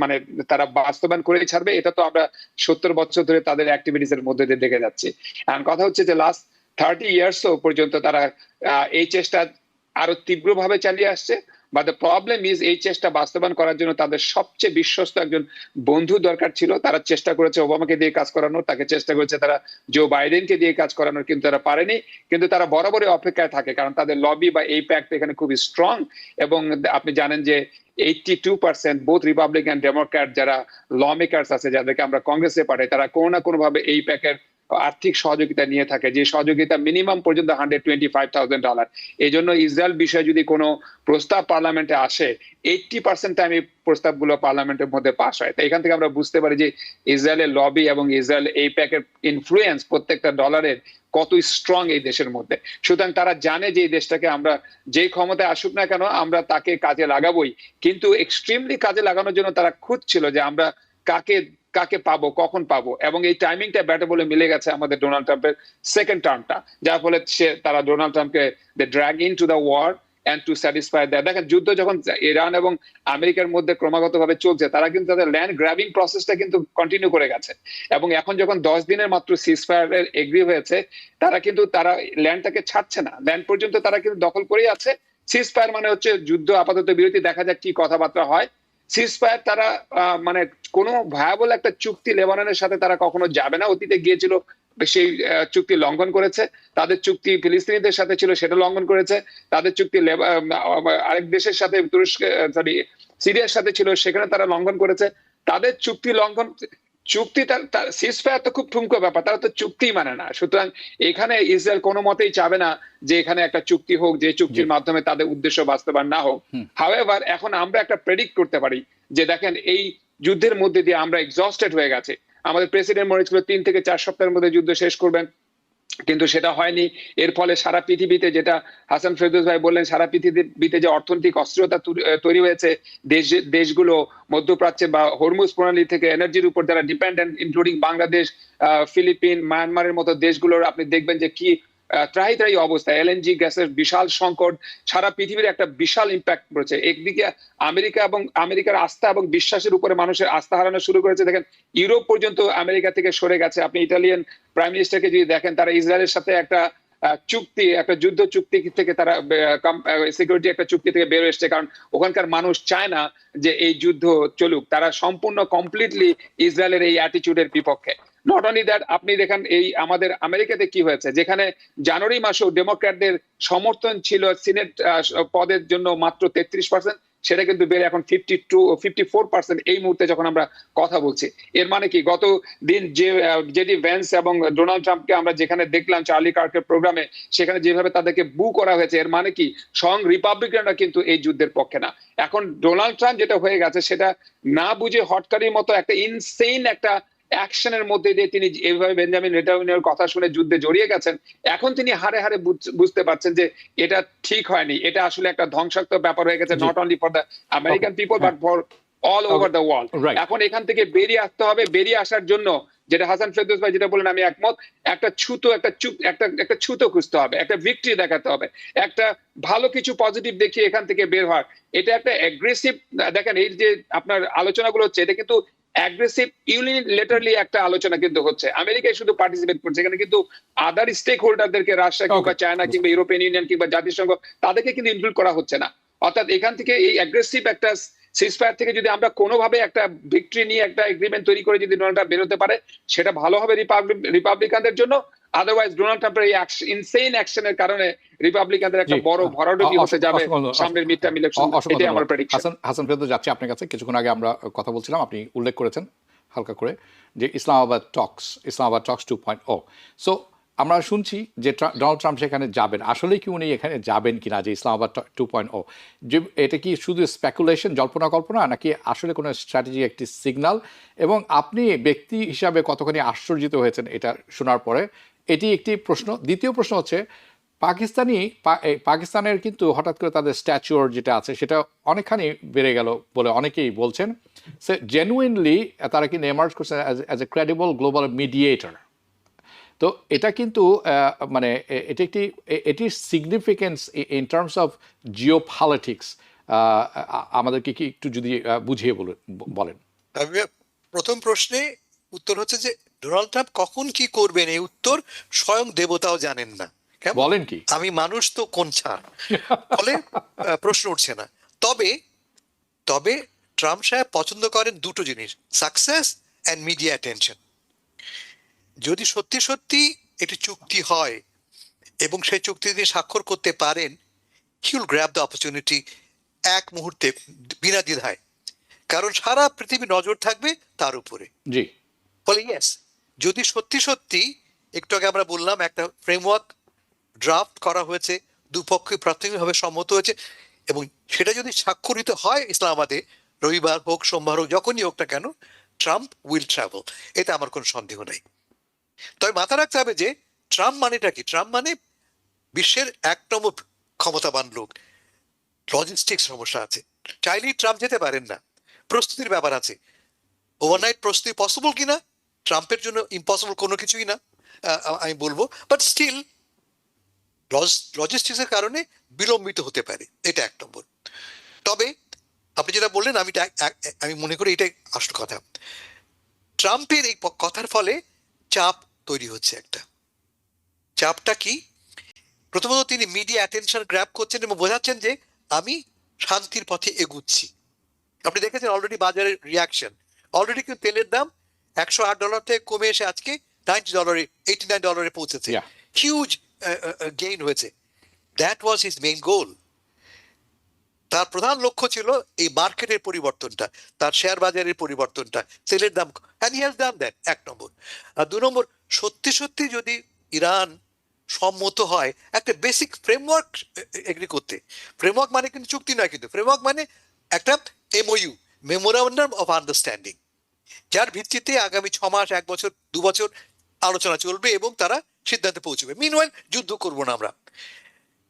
মানে তারা বাস্তবায়ন করে ছাড়বে। এটা তো আমরা 70 বছর ধরে তাদের অ্যাক্টিভিটিস এর মধ্যে দিয়ে দেখে যাচ্ছি। এখন কথা হচ্ছে যে লাস্ট 30 ইয়ার্স পর্যন্ত তারা এই চেষ্টা আরো তীব্রভাবে চালিয়ে আসছে। বা দ্য প্রবলেম ইজ এই চেষ্টা বাস্তবায়ন করার জন্য তাদের সবচেয়ে বিশ্বস্ত একজন বন্ধু দরকার ছিল। তারা চেষ্টা করেছে ওবামাকে দিয়ে কাজ করানোর, তাকে চেষ্টা করেছে তারা জো বাইডেনকে দিয়ে কাজ করানোর, কিন্তু তারা পারেনি। কিন্তু তারা বরাবরই অপেক্ষায় থাকে, কারণ তাদের লবি বা এই প্যাক্ট এখানে খুবই স্ট্রং। এবং আপনি জানেন যে 82% বোথ রিপাবলিকান ডেমোক্র্যাট যারা ল মেকার্স আছে, যাদেরকে আমরা কংগ্রেসে পাঠাই, তারা কোনো না কোনো ভাবে এই প্যাকের আর্থিক সহযোগিতা নিয়ে থাকে, যে সহযোগিতা মিনিমাম পর্যন্ত $125,000। এই জন্য ইসরায়েল বিষয়ে যদি কোনো প্রস্তাব পার্লামেন্টে আসে, 80% টাইম এই প্রস্তাবগুলো পার্লামেন্টের মধ্যে পাস হয়। তাই এখান থেকে আমরা বুঝতে পারি যে ইসরায়েলের লবি এবং ইসরায়েল এই প্যাকের ইনফ্লুয়েন্স প্রত্যেকটা ডলারের কত স্ট্রং এই দেশের মধ্যে। সুতরাং তারা জানে যে এই দেশটাকে আমরা যেই ক্ষমতায় আসুক না কেন আমরা তাকে কাজে লাগাবোই। কিন্তু এক্সট্রিমলি কাজে লাগানোর জন্য তারা খুঁজছিল যে আমরা কাকে পাবো, কখন পাবো। এবং এই টাইমিংটা ব্যাটে বলে মিলে গেছে আমাদের ডোনাল্ড ট্রাম্পের সেকেন্ড টার্মটা, যার ফলে তারা ডোনাল্ড ট্রাম্পকে they drag into the war and to satisfy that. দেখেন যুদ্ধ যখন ইরান এবং আমেরিকার মধ্যে ক্রমাগতভাবে চলছে, তারা কিন্তু তাদের ল্যান্ড গ্র্যাবিং প্রসেসটা কিন্তু কন্টিনিউ করে গেছে। এবং এখন যখন 10 দিনের মাত্র সিজফায়ার এগ্রি হয়েছে, তারা ল্যান্ডটাকে ছাড়ছে না, ল্যান্ড পর্যন্ত তারা কিন্তু দখল করেই আছে। সিজফায়ার মানে হচ্ছে যুদ্ধ আপাতত বিরতি, দেখা যাক কি কথাবার্তা হয়। সিজফায়ার তারা মানে কোনো ভায়াবল একটা চুক্তি লেবাননের সাথে তারা কখনো যাবে না। অতীতে গিয়েছিল, সেই চুক্তি লঙ্ঘন করেছে। তাদের চুক্তি ফিলিস্তিনিদের সাথে ছিল, সেটা লঙ্ঘন করেছে। তাদের চুক্তি আরেক দেশের সাথে সিরিয়ার সাথে ছিল, সেখানে তারা লঙ্ঘন করেছে। তাদের চুক্তি লঙ্ঘন, চুক্তি সিজফায়ার তো খুব ঠুমকো ব্যাপার, তারা তো চুক্তি মানে না। সুতরাং এখানে ইসরায়েল কোনো মতেই চাবে না যে এখানে একটা চুক্তি হোক, যে চুক্তির মাধ্যমে তাদের উদ্দেশ্য বাস্তবায়ন না হোক। হাওয়েভার এখন আমরা একটা প্রেডিক্ট করতে পারি যে দেখেন এই যুদ্ধের মধ্যে দিয়ে আমরা এক্সস্টেড হয়ে গেছে। আমাদের প্রেসিডেন্ট মনে ছিল 3 থেকে 4 সপ্তাহের মধ্যে যুদ্ধ শেষ করবেন, কিন্তু সেটা হয়নি। এর ফলে সারা পৃথিবীতে, যেটা হাসান ফেরদৌস ভাই বললেন, সারা পৃথিবীতে যে অর্থনৈতিক অস্থিরতা তৈরি হয়েছে, দেশগুলো মধ্যপ্রাচ্যে বা হরমুজ প্রণালী থেকে এনার্জির উপর যারা ডিপেন্ডেন্ট, ইনক্লুডিং বাংলাদেশ, ফিলিপিন, মায়ানমারের মতো দেশগুলোর আপনি দেখবেন যে কি ত্রাহি অবস্থা। এলএনজি গ্যাসের বিশাল সংকট সারা পৃথিবীর একটা বিশাল ইম্প্যাক্ট পড়েছে। একদিকে আমেরিকার আস্থা এবং বিশ্বাসের উপরে মানুষের আস্থা হারানো শুরু করেছে। দেখেন ইউরোপ পর্যন্ত আমেরিকা থেকে সরে গেছে। আপনি ইটালিয়ান প্রাইম মিনিস্টারকে যদি দেখেন, তারা ইসরায়েলের সাথে একটা চুক্তি, একটা যুদ্ধ চুক্তি থেকে তারা সিকিউরিটি একটা চুক্তি থেকে বের এসছে, কারণ ওখানকার মানুষ চায় না যে এই যুদ্ধ চলুক। তারা সম্পূর্ণ কমপ্লিটলি ইসরায়েলের এই অ্যাটিটিউডের বিপক্ষে। নট অনলি দ্যাট, আপনি দেখেন এই আমাদের আমেরিকাতে কি হয়েছে, যেখানে জানুয়ারি মাসেও ডেমোক্র্যাটদের সমর্থন ছিল সিনেট পদের জন্য মাত্র 33%, সেটা কিন্তু বেড়ে এখন 54% এই মুহূর্তে যখন আমরা কথা বলছি। এর মানে কি, গত দিন জেডি ভ্যান্স এবং ডোনাল্ড ট্রাম্পকে আমরা যেখানে দেখলাম চার্লি কার্কের প্রোগ্রামে, সেখানে যেভাবে তাদেরকে বু করা হয়েছে, এর মানে কি স্বয়ং রিপাবলিকানরা কিন্তু এই যুদ্ধের পক্ষে না। এখন ডোনাল্ড ট্রাম্প যেটা হয়ে গেছে, সেটা না বুঝে হটকারির মতো একটা ইনসেইন একটা অ্যাকশনের মধ্যে দিয়ে তিনি এইভাবে বেঞ্জামিন নেতানিয়াহুর কথা শুনে যুদ্ধে জড়িয়ে গেছেন। এখন তিনি হারে হারে বুঝতে পারছেন যে এটা ঠিক হয়নি, এটা আসলে একটা ধ্বংসাত্মক ব্যাপার হয়ে গেছে, not only for the American people but for all over the world. এখন এখান থেকে বেরিয়ে আসতে হবে। বেরিয়ে আসার জন্য, যেটা হাসান ফেরদৌস ভাই যেটা বললেন, আমি একমত, একটা ছুতো খুঁজতে হবে, একটা ভিক্টরি দেখাতে হবে, একটা ভালো কিছু পজিটিভ দেখিয়ে এখান থেকে বের হওয়ার। এটা একটা অ্যাগ্রেসিভ, দেখেন এই যে আপনার আলোচনাগুলো হচ্ছে, এটা কিন্তু অ্যাগ্রেসিভ ইউনিলেটারলি একটা আলোচনা কিন্তু হচ্ছে। আমেরিকায় শুধু পার্টিসিপেট করছে, এখানে কিন্তু আদার স্টেক হোল্ডারদেরকে, রাশিয়া কিংবা চায়না কিংবা ইউরোপিয়ান ইউনিয়ন কিংবা জাতিসংঘ, তাদেরকে কিন্তু ইনক্লুড করা হচ্ছে না। অর্থাৎ এখান থেকে এই অ্যাগ্রেসিভ একটা সিজফায়ার থেকে যদি আমরা কোনোভাবে একটা ভিক্টরি নিয়ে একটা এগ্রিমেন্ট তৈরি করে যদি ডোনাল্ড ট্রাম্প বেরোতে পারে, সেটা ভালো হবে রিপাবলিকানদের জন্য। আদারওয়াইজ ডোনাল্ড ট্রাম্পের এই ইনসেইন অ্যাকশনের কারণে রিপাবলিকানদের একটা বড় ভরাডুবি হতে যাবে সামনের মিড টার্ম ইলেকশন। এটাই আমার প্রেডিকশন। হাসান ফেরদৌস, যাচ্ছি আপনার কাছে। কিছুক্ষণ আগে আমরা কথা বলছিলাম, আপনি উল্লেখ করেছেন হালকা করে যে ইসলামাবাদ টক্স 2.0। সো আমরা শুনছি যে ডোনাল্ড ট্রাম্প সেখানে যাবেন। আসলে কি উনি এখানে যাবেন কিনা, যে ইসলামাবাদ 2.0, যে এটা কি শুধু স্পেকুলেশন, জল্পনা কল্পনা, নাকি আসলে কোনো স্ট্র্যাটেজি, একটি সিগন্যাল? এবং আপনি ব্যক্তি হিসাবে কতখানি আশ্চর্যিত হয়েছেন এটা শোনার পরে, এটি একটি প্রশ্ন। দ্বিতীয় প্রশ্ন হচ্ছে, পাকিস্তানের কিন্তু হঠাৎ করে তাদের স্ট্যাচুর যেটা আছে, সেটা অনেকখানি বেড়ে গেল বলে অনেকেই বলছেন। সে জেনুইনলি তারা কিন্তু এমার্জ করছে as a credible global mediator. তো এটা কিন্তু মানে এটা একটি এটির significance in terms of Jio politics আমাদেরকে কি একটু যদি বুঝিয়ে বলেন। আমি প্রথম প্রশ্নে উত্তর হচ্ছে যে ডোনাল্ড ট্রাম্প কখন কি করবেন এই উত্তর স্বয়ং দেবতাও জানেন না। কেমন? বলেন কি? আমি মানুষ তো কোন ছাড়, ফলে প্রশ্ন উঠছে না। তবে তবে ট্রাম্প সাহেব পছন্দ করেন দুটো জিনিস, সাকসেস অ্যান্ড মিডিয়া অ্যাটেনশন। যদি সত্যি সত্যি একটি চুক্তি হয় এবং সেই চুক্তি দিয়ে স্বাক্ষর করতে পারেন, he will grab the opportunity এক মুহূর্তে, বিনা দ্বিধায়। কারণ সারা পৃথিবী নজর থাকবে তার উপরে। জি। ফলে ইয়েস, যদি সত্যি সত্যি একটু আগে আমরা বললাম একটা ফ্রেমওয়ার্ক ড্রাফট করা হয়েছে, দুপক্ষই প্রাথমিকভাবে সম্মত হয়েছে, এবং সেটা যদি স্বাক্ষরিত হয় ইসলামাবাদে রবিবার হোক সোমবার হোক যখনই হোক না কেন, ট্রাম্প উইল ট্রাভেল, এতে আমার কোনো সন্দেহ নাই। তবে মাথা রাখতে হবে যে ট্রাম্প মানেটা কি? ট্রাম্প মানে বিশ্বের এক নম্বর ক্ষমতাবান লোক। লজিস্টিক্স সমস্যা আছে, চাইলেই ট্রাম্প যেতে পারেন না, প্রস্তুতির ব্যাপার আছে। ওভারনাইট প্রস্তুতি পসিবল কিনা, ট্রাম্পের জন্য ইম্পসিবল কোনো কিছুই না আমি বলবো, বাট স্টিল লজিস্টিক্সের কারণে বিলম্বিত হতে পারে, এটা এক নম্বর। তবে আপনি যেটা বললেন আমি মনে করি এটাই আসল কথা। ট্রাম্পের এই কথার ফলে চাপ তৈরি হচ্ছে একটা। চাপটা কি? প্রথমত তিনি মিডিয়া অ্যাটেনশন গ্র্যাব করছেন এবং বোঝাচ্ছেন যে আমি শান্তির পথে এগুচ্ছি। আপনি দেখেছেন অলরেডি বাজারের রিয়াকশন, অলরেডি কিন্তু তেলের দাম $108 থেকে কমে এসে আজকে $90, $89 পৌঁছেছে। Yeah. হিউজ গেইন হয়েছে। দ্যাট ওয়াজ হিজ মেইন গোল। তার প্রধান লক্ষ্য ছিল এই মার্কেটের পরিবর্তনটা, তার শেয়ার বাজারের পরিবর্তনটা, তেলের দাম, and he has done that, এক নম্বর। আর দু নম্বর, সত্যি সত্যি যদি ইরান সম্মত হয় একটা বেসিক ফ্রেমওয়ার্ক এগ্রি করতে, ফ্রেমওয়ার্ক মানে কিন্তু চুক্তি নয়, কিন্তু ফ্রেমওয়ার্ক মানে একটা এমওইউ, মেমোরান্ডাম অফ আন্ডারস্ট্যান্ডিং, যার ভিত্তিতে আগামী 6 মাস, 1 বছর, 2 বছর আলোচনা চলবে এবং তারা সিদ্ধান্তে পৌঁছবে। মিনওয়াইল যুদ্ধ করবো না আমরা।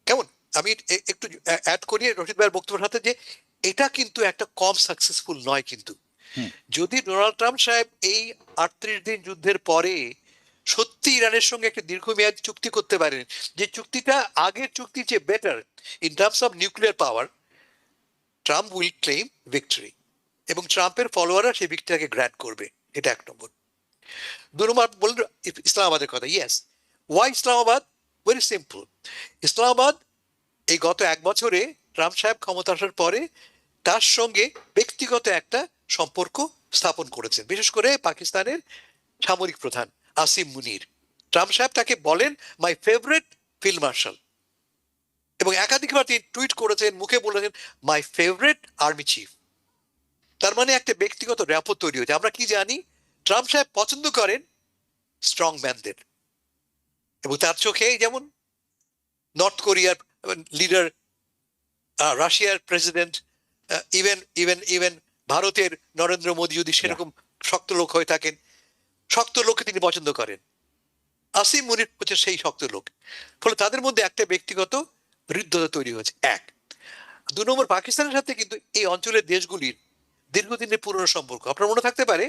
কেমন? আমি একটু অ্যাড করি রশিদ ভাইয়ের বক্তব্যের সাথে যে এটা কিন্তু একটা কম সাকসেসফুল নয়। কিন্তু যদি ডোনাল্ড ট্রাম্প সাহেব এই 38 দিন যুদ্ধের পরে সত্যি ইরানের সঙ্গে একটা দীর্ঘমেয়াদী চুক্তি করতে পারেন, যে চুক্তিটা আগের চুক্তির চেয়ে better in terms of nuclear power, Trump will claim victory এবং ট্রাম্পের ফলোয়াররা সেই ভিক্টরিটাকে গ্র্যান্ট করবে। এটা এক নম্বর। দু নম্বর বললেন ইসলামাবাদের কথা। Yes, why Islamabad? Very simple. Islamabad এই গত 1 বছরে ট্রাম্প সাহেব ক্ষমতা আসার পরে তার সঙ্গে ব্যক্তিগত একটা সম্পর্ক স্থাপন করেছেন, বিশেষ করে পাকিস্তানের সামরিক প্রধান আসিম মুনির। ট্রাম্প সাহেব তাকে বলেন মাই ফেভারিট ফিল্ড মার্শাল, এবং একাধিকবার তিনি টুইট করেছেন, মুখে বলেছেন মাই ফেভারিট আর্মি চিফ। তার মানে একটা ব্যক্তিগত র্যাপো তৈরি হয়েছে। আমরা কি জানি? ট্রাম্প সাহেব পছন্দ করেন স্ট্রং ম্যানদের, এবং তার চোখে যেমন নর্থ কোরিয়ার লিডার, রাশিয়ার প্রেসিডেন্ট, ইভেন ভারতের নরেন্দ্র মোদী যদি সেরকম শক্ত লোক হয়ে থাকেন, শক্ত লোককে তিনি পছন্দ করেন। আসিম মুনির হচ্ছে সেই শক্ত লোক। ফলে তাদের মধ্যে একটা ব্যক্তিগত হৃদ্যতা তৈরি হয়েছে, এক। দু নম্বর, পাকিস্তানের সাথে কিন্তু এই অঞ্চলের দেশগুলির দীর্ঘদিনের পুরনো সম্পর্ক। আপনার মনে থাকতে পারে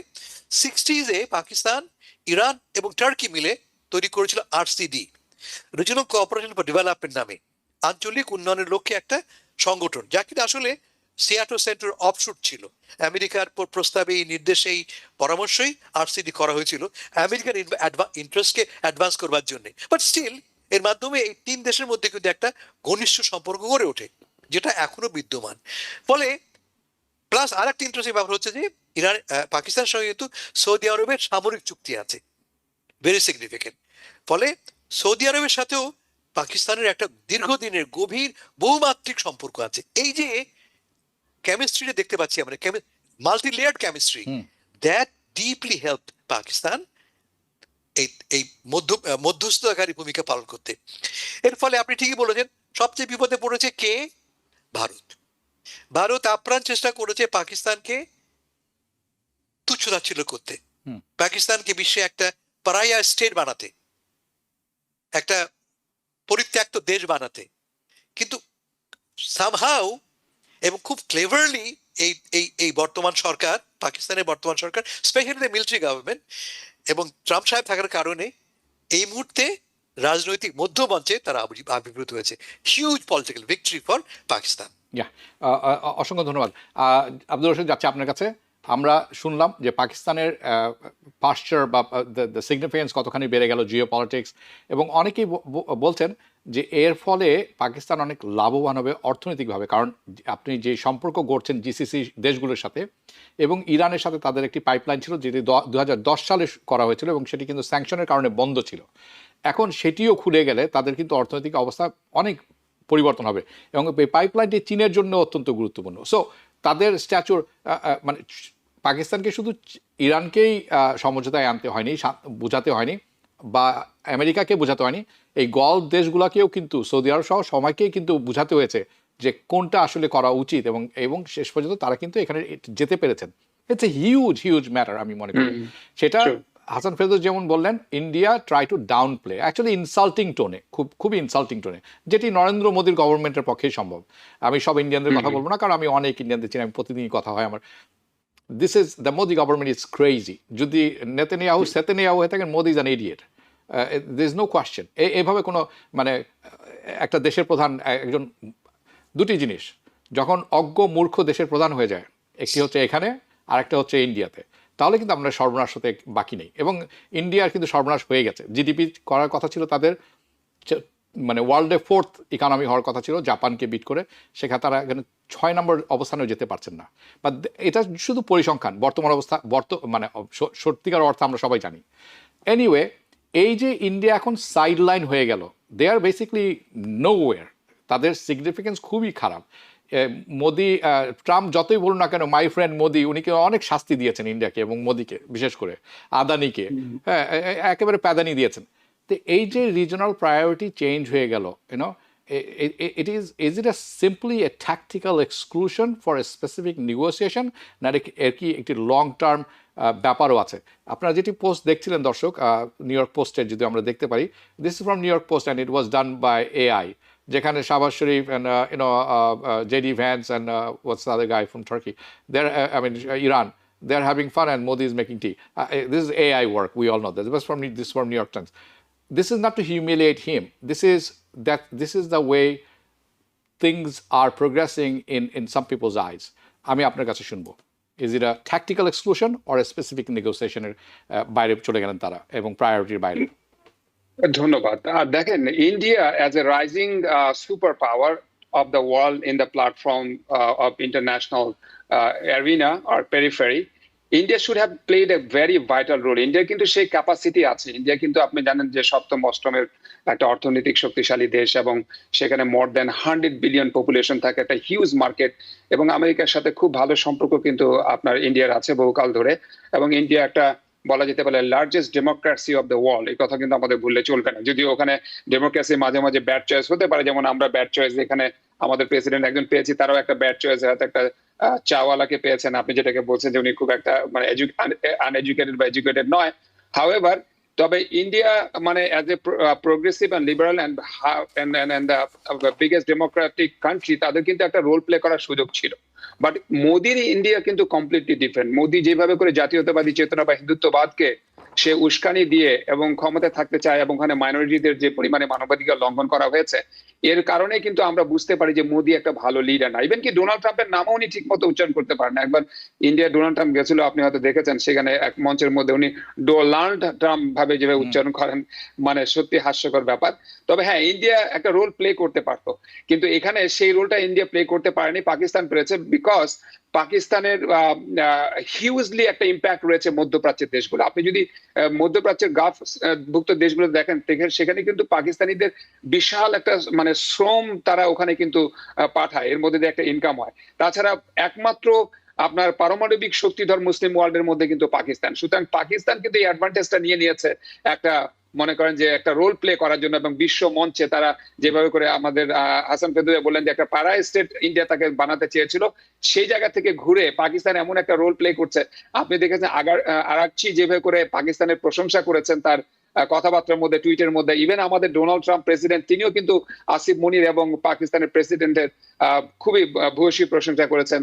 60s পাকিস্তান, ইরান এবং টার্কি মিলে তৈরি করেছিল RCD, regional cooperation for development নামে, আঞ্চলিক উন্নয়নের লক্ষ্যে একটা সংগঠন, যা কিন্তু আসলে সিয়াটো সেন্টার অফশুট ছিল। আমেরিকার প্রস্তাবে, এই নির্দেশেই, পরামর্শই আরসিডি করা হয়েছিল আমেরিকার ইন্টারেস্টকে অ্যাডভান্স করবার জন্য। বাট স্টিল এর মাধ্যমে এই 3 দেশের মধ্যে কিন্তু একটা ঘনিষ্ঠ সম্পর্ক গড়ে ওঠে, যেটা এখনো বিদ্যমান। ফলে প্লাস আর একটা ইন্টারেস্টিং ব্যাপার হচ্ছে যে ইরান, পাকিস্তানের সঙ্গে কিন্তু সৌদি আরবের সামরিক চুক্তি আছে, ভেরি সিগনিফিকেন্ট। ফলে সৌদি আরবের সাথেও পাকিস্তানের একটা দীর্ঘদিনের গভীর বহুমাত্রিক সম্পর্ক আছে। এই যে কেমিস্ট্রিটা দেখতে পাচ্ছি আমরা, multi layered chemistry, that deeply help Pakistan এই মধ্যস্থতাকারী ভূমিকা পালন করতে। এর ফলে আপনি ঠিকই বলেছেন, সবচেয়ে বিপদে পড়েছে কে? ভারত। ভারত আপ্রাণ চেষ্টা করেছে পাকিস্তানকে তুচ্ছতাচ্ছিল্য করতে, পাকিস্তানকে বিশ্বে একটা পারায়া স্টেট বানাতে, একটা পরিত্যক্ত দেশ বানাতে। কিন্তু সামহাউ এবং খুব ক্লেভারলি এই বর্তমান সরকার, পাকিস্তানের বর্তমান সরকার, স্পেশালি মিলিটারি গভর্নমেন্ট এবং ট্রাম্প সাহেব থাকার কারণে এই মুহূর্তে রাজনৈতিক মধ্যমঞ্চে তারা আবির্ভূত হয়েছে। Huge political victory for Pakistan. Yeah, অসংখ্য ধন্যবাদ। আব্দুল রশিদ, যাচ্ছে আপনার কাছে। আমরা শুনলাম যে পাকিস্তানের পাশ্চার বা দ্য সিগনিফিকেন্স কতখানি বেড়ে গেল জিও পলিটিক্স, এবং অনেকেই বলছেন যে এর ফলে পাকিস্তান অনেক লাভবান হবে অর্থনৈতিকভাবে, কারণ আপনি যে সম্পর্ক গড়ছেন জিসিসি দেশগুলোর সাথে এবং ইরানের সাথে তাদের একটি পাইপলাইন ছিল যেটি 2010 সালে করা হয়েছিল এবং সেটি কিন্তু স্যাংশনের কারণে বন্ধ ছিল। এখন সেটিও খুলে গেলে তাদের কিন্তু অর্থনৈতিক অবস্থা অনেক পরিবর্তন হবে, এবং এই পাইপলাইনটি চীনের জন্য অত্যন্ত গুরুত্বপূর্ণ। সো তাদের স্ট্যাচুর মানে পাকিস্তানকে শুধু ইরানকেই সমঝোতায় আনতে হয়নি, বোঝাতে হয়নি, বা আমেরিকাকে বোঝাতে হয়নি, এই গলফ দেশগুলোকেও কিন্তু সৌদি আরব সহ সবাইকেই কিন্তু বোঝাতে হয়েছে যে কোনটা আসলে করা উচিত, এবং শেষ পর্যন্ত তারা কিন্তু এখানে যেতে পেরেছেন। ইটস এ হিউজ ম্যাটার আমি মনে করি। সেটা হাসান ফেরদৌস যেমন বললেন, India try to downplay, actually insulting টোনে, খুবই ইনসাল্টিং টোনে, যেটি নরেন্দ্র মোদীর গভর্নমেন্টের পক্ষেই সম্ভব। আমি সব ইন্ডিয়ানদের কথা বলবো না, কারণ আমি অনেক ইন্ডিয়ানদের চিনি, আমি প্রতিদিনই কথা হয় আমার। This is the Modi government is crazy. যদি সেতেনিয়াহু হয়ে থাকেন, Modi is an idiot, there is no question. এইভাবে কোনো মানে একটা দেশের প্রধান, একজন, দুটি জিনিস যখন অজ্ঞ মূর্খ দেশের প্রধান হয়ে যায়, একটি হচ্ছে এখানে আর একটা হচ্ছে ইন্ডিয়াতে, তাহলে কিন্তু আমরা সর্বনাশ হতে বাকি নেই। এবং ইন্ডিয়ার কিন্তু সর্বনাশ হয়ে গেছে। জিডিপি করার কথা ছিল তাদের, মানে ওয়ার্ল্ডে 4th ইকোনমি হওয়ার কথা ছিল জাপানকে বিট করে, সেখানে তারা এখানে 6 নম্বর অবস্থানেও যেতে পারছেন না। বা এটা শুধু পরিসংখ্যান, বর্তমান অবস্থা মানে সত্যিকার অর্থ আমরা সবাই জানি। এনিওয়ে, এই যে ইন্ডিয়া এখন সাইডলাইন হয়ে গেল, দে আর বেসিকলি নোওয়্যার, তাদের সিগনিফিকেন্স খুবই খারাপ। মোদি, ট্রাম্প যতই বলুন না কেন মাই ফ্রেন্ড মোদি, উনিকে অনেক শাস্তি দিয়েছেন ইন্ডিয়াকে এবং মোদিকে, বিশেষ করে আদানিকে, হ্যাঁ, একেবারে প্যাদানি দিয়েছেন। তো এই যে রিজনাল প্রায়োরিটি চেঞ্জ হয়ে গেল, you know, is it simply a tactical exclusion for a specific negotiation, না এর কি একটি লং টার্ম ব্যাপারও আছে? আপনারা যেটি পোস্ট দেখছিলেন দর্শক, নিউ ইয়র্ক পোস্টের, যদি আমরা দেখতে পারি, this is from New York Post and it was done by AI, যেখানে শাহবাজ শরীফ and JD Vance and what's the other guy from Turkey, they're Iran, they're having fun and Modi is making tea. This is AI work, we all know that. This is from New York Times. This is not to humiliate him. This is the way things are progressing in some people's eyes. আমি আপনার কাছে শুনবো, is it a tactical exclusion or a specific negotiation এর বাইরে চলে গেলেন তারা এবং প্রায়োরিটির বাইরে? ধন্যবাদ। দেখেন, India as a rising super power of the world in the platform of international arena or periphery, India should have played a very vital role. ইন্ডিয়ার কিন্তু সেই ক্যাপাসিটি আছে। ইন্ডিয়া কিন্তু আপনি জানেন যে 7ম 8মের একটা অর্থনৈতিক শক্তিশালী দেশ, এবং সেখানে মোর দেন 100 বিলিয়ন পপুলেশন থাকে, একটা হিউজ মার্কেট, এবং আমেরিকার সাথে খুব ভালো সম্পর্ক কিন্তু আপনার ইন্ডিয়ার আছে বহুকাল ধরে। এবং ইন্ডিয়া একটা বলা যেতে পারে largest democracy of the world, এই কথা কিন্তু আমাদের ভুললে চলবে না। যদিও ওখানে ডেমোক্রেসি মাঝে মাঝে ব্যাড চয়েস হতে পারে, যেমন আমরা ব্যাড চয়েস এখানে আমাদের প্রেসিডেন্ট একজন পেয়েছি, তারাও একটা ব্যাড চয়েস, হয়তো একটা চাওয়ালাকে পেয়েছেন আপনি, যেটাকে বলছেন যে উনি খুব একটা মানে আনএডুকেটেড বা এডুকেটেড নয়। হাউএভার, তবে ইন্ডিয়া মানে as a progressive and liberal and the biggest Democratic country, তাদের কিন্তু একটা রোল প্লে করার সুযোগ ছিল। বাট মোদির ইন্ডিয়া কিন্তু কমপ্লিটলি ডিফারেন্ট। মোদি যেভাবে করে জাতীয়তাবাদী চেতনা বা হিন্দুত্ববাদকে সে উস্কানি দিয়ে এবং ক্ষমতায় থাকতে চায়, এবং ওখানে মাইনরিটিদের যে পরিমাণে মানবাধিকার লঙ্ঘন করা হয়েছে, এর কারণে কিন্তু আমরা বুঝতে পারি যে মোদি একটা ভালো লিডার না। ইভেন কি ডোনাল্ড ট্রাম্পের নামও উনি ঠিক মতো উচ্চারণ করতে পারেন না। একবার ইন্ডিয়া ডোনাল্ড ট্রাম্প গেছিল, আপনি হয়তো দেখেছেন, সেখানে এক মঞ্চের মধ্যে উনি ডোনাল্ড ট্রাম্প ভাবে যেভাবে উচ্চারণ করেন, মানে সত্যি হাস্যকর ব্যাপার। তবে হ্যাঁ, ইন্ডিয়া একটা রোল প্লে করতে পারতো, কিন্তু এখানে সেই রোলটা ইন্ডিয়া প্লে করতে পারেনি, পাকিস্তান পেরেছে। বিকজ পাকিস্তানের হিউজলি একটা ইম্প্যাক্ট রয়েছে মধ্যপ্রাচ্যের দেশগুলো। আপনি যদি মধ্যপ্রাচ্যের গাফ ভুক্ত দেশগুলো দেখেন, সেখানে কিন্তু পাকিস্তানিদের বিশাল একটা মানে শ্রম তারা ওখানে কিন্তু পাঠায়, এর মধ্যে দিয়ে একটা ইনকাম হয়। তাছাড়া একমাত্র আপনার পারমাণবিক শক্তিধর মুসলিম ওয়ার্ল্ডের মধ্যে কিন্তু পাকিস্তান। সুতরাং পাকিস্তান কিন্তু এই অ্যাডভান্টেজটা নিয়েছে একটা, মনে করেন যে একটা রোল প্লে করার জন্য, এবং বিশ্ব মঞ্চে তারা যেভাবে করে আমাদের হাসান ফেদুয়া বললেন যে একটা প্যারা স্টেট ইন্ডিয়া তাকে বানাতে চেয়েছিল, সেই জায়গা থেকে ঘুরে পাকিস্তান এমন একটা রোল প্লে করছে। আপনি দেখেছেন আরাকচি যেভাবে করে পাকিস্তানের প্রশংসা করেছেন তার কথাবার্তার মধ্যে, টুইটের মধ্যে। ইভেন আমাদের ডোনাল্ড ট্রাম্প প্রেসিডেন্ট, তিনিও কিন্তু আসিফ মনির এবং পাকিস্তানের প্রেসিডেন্টের খুবই ভূয়সী প্রশংসা করেছেন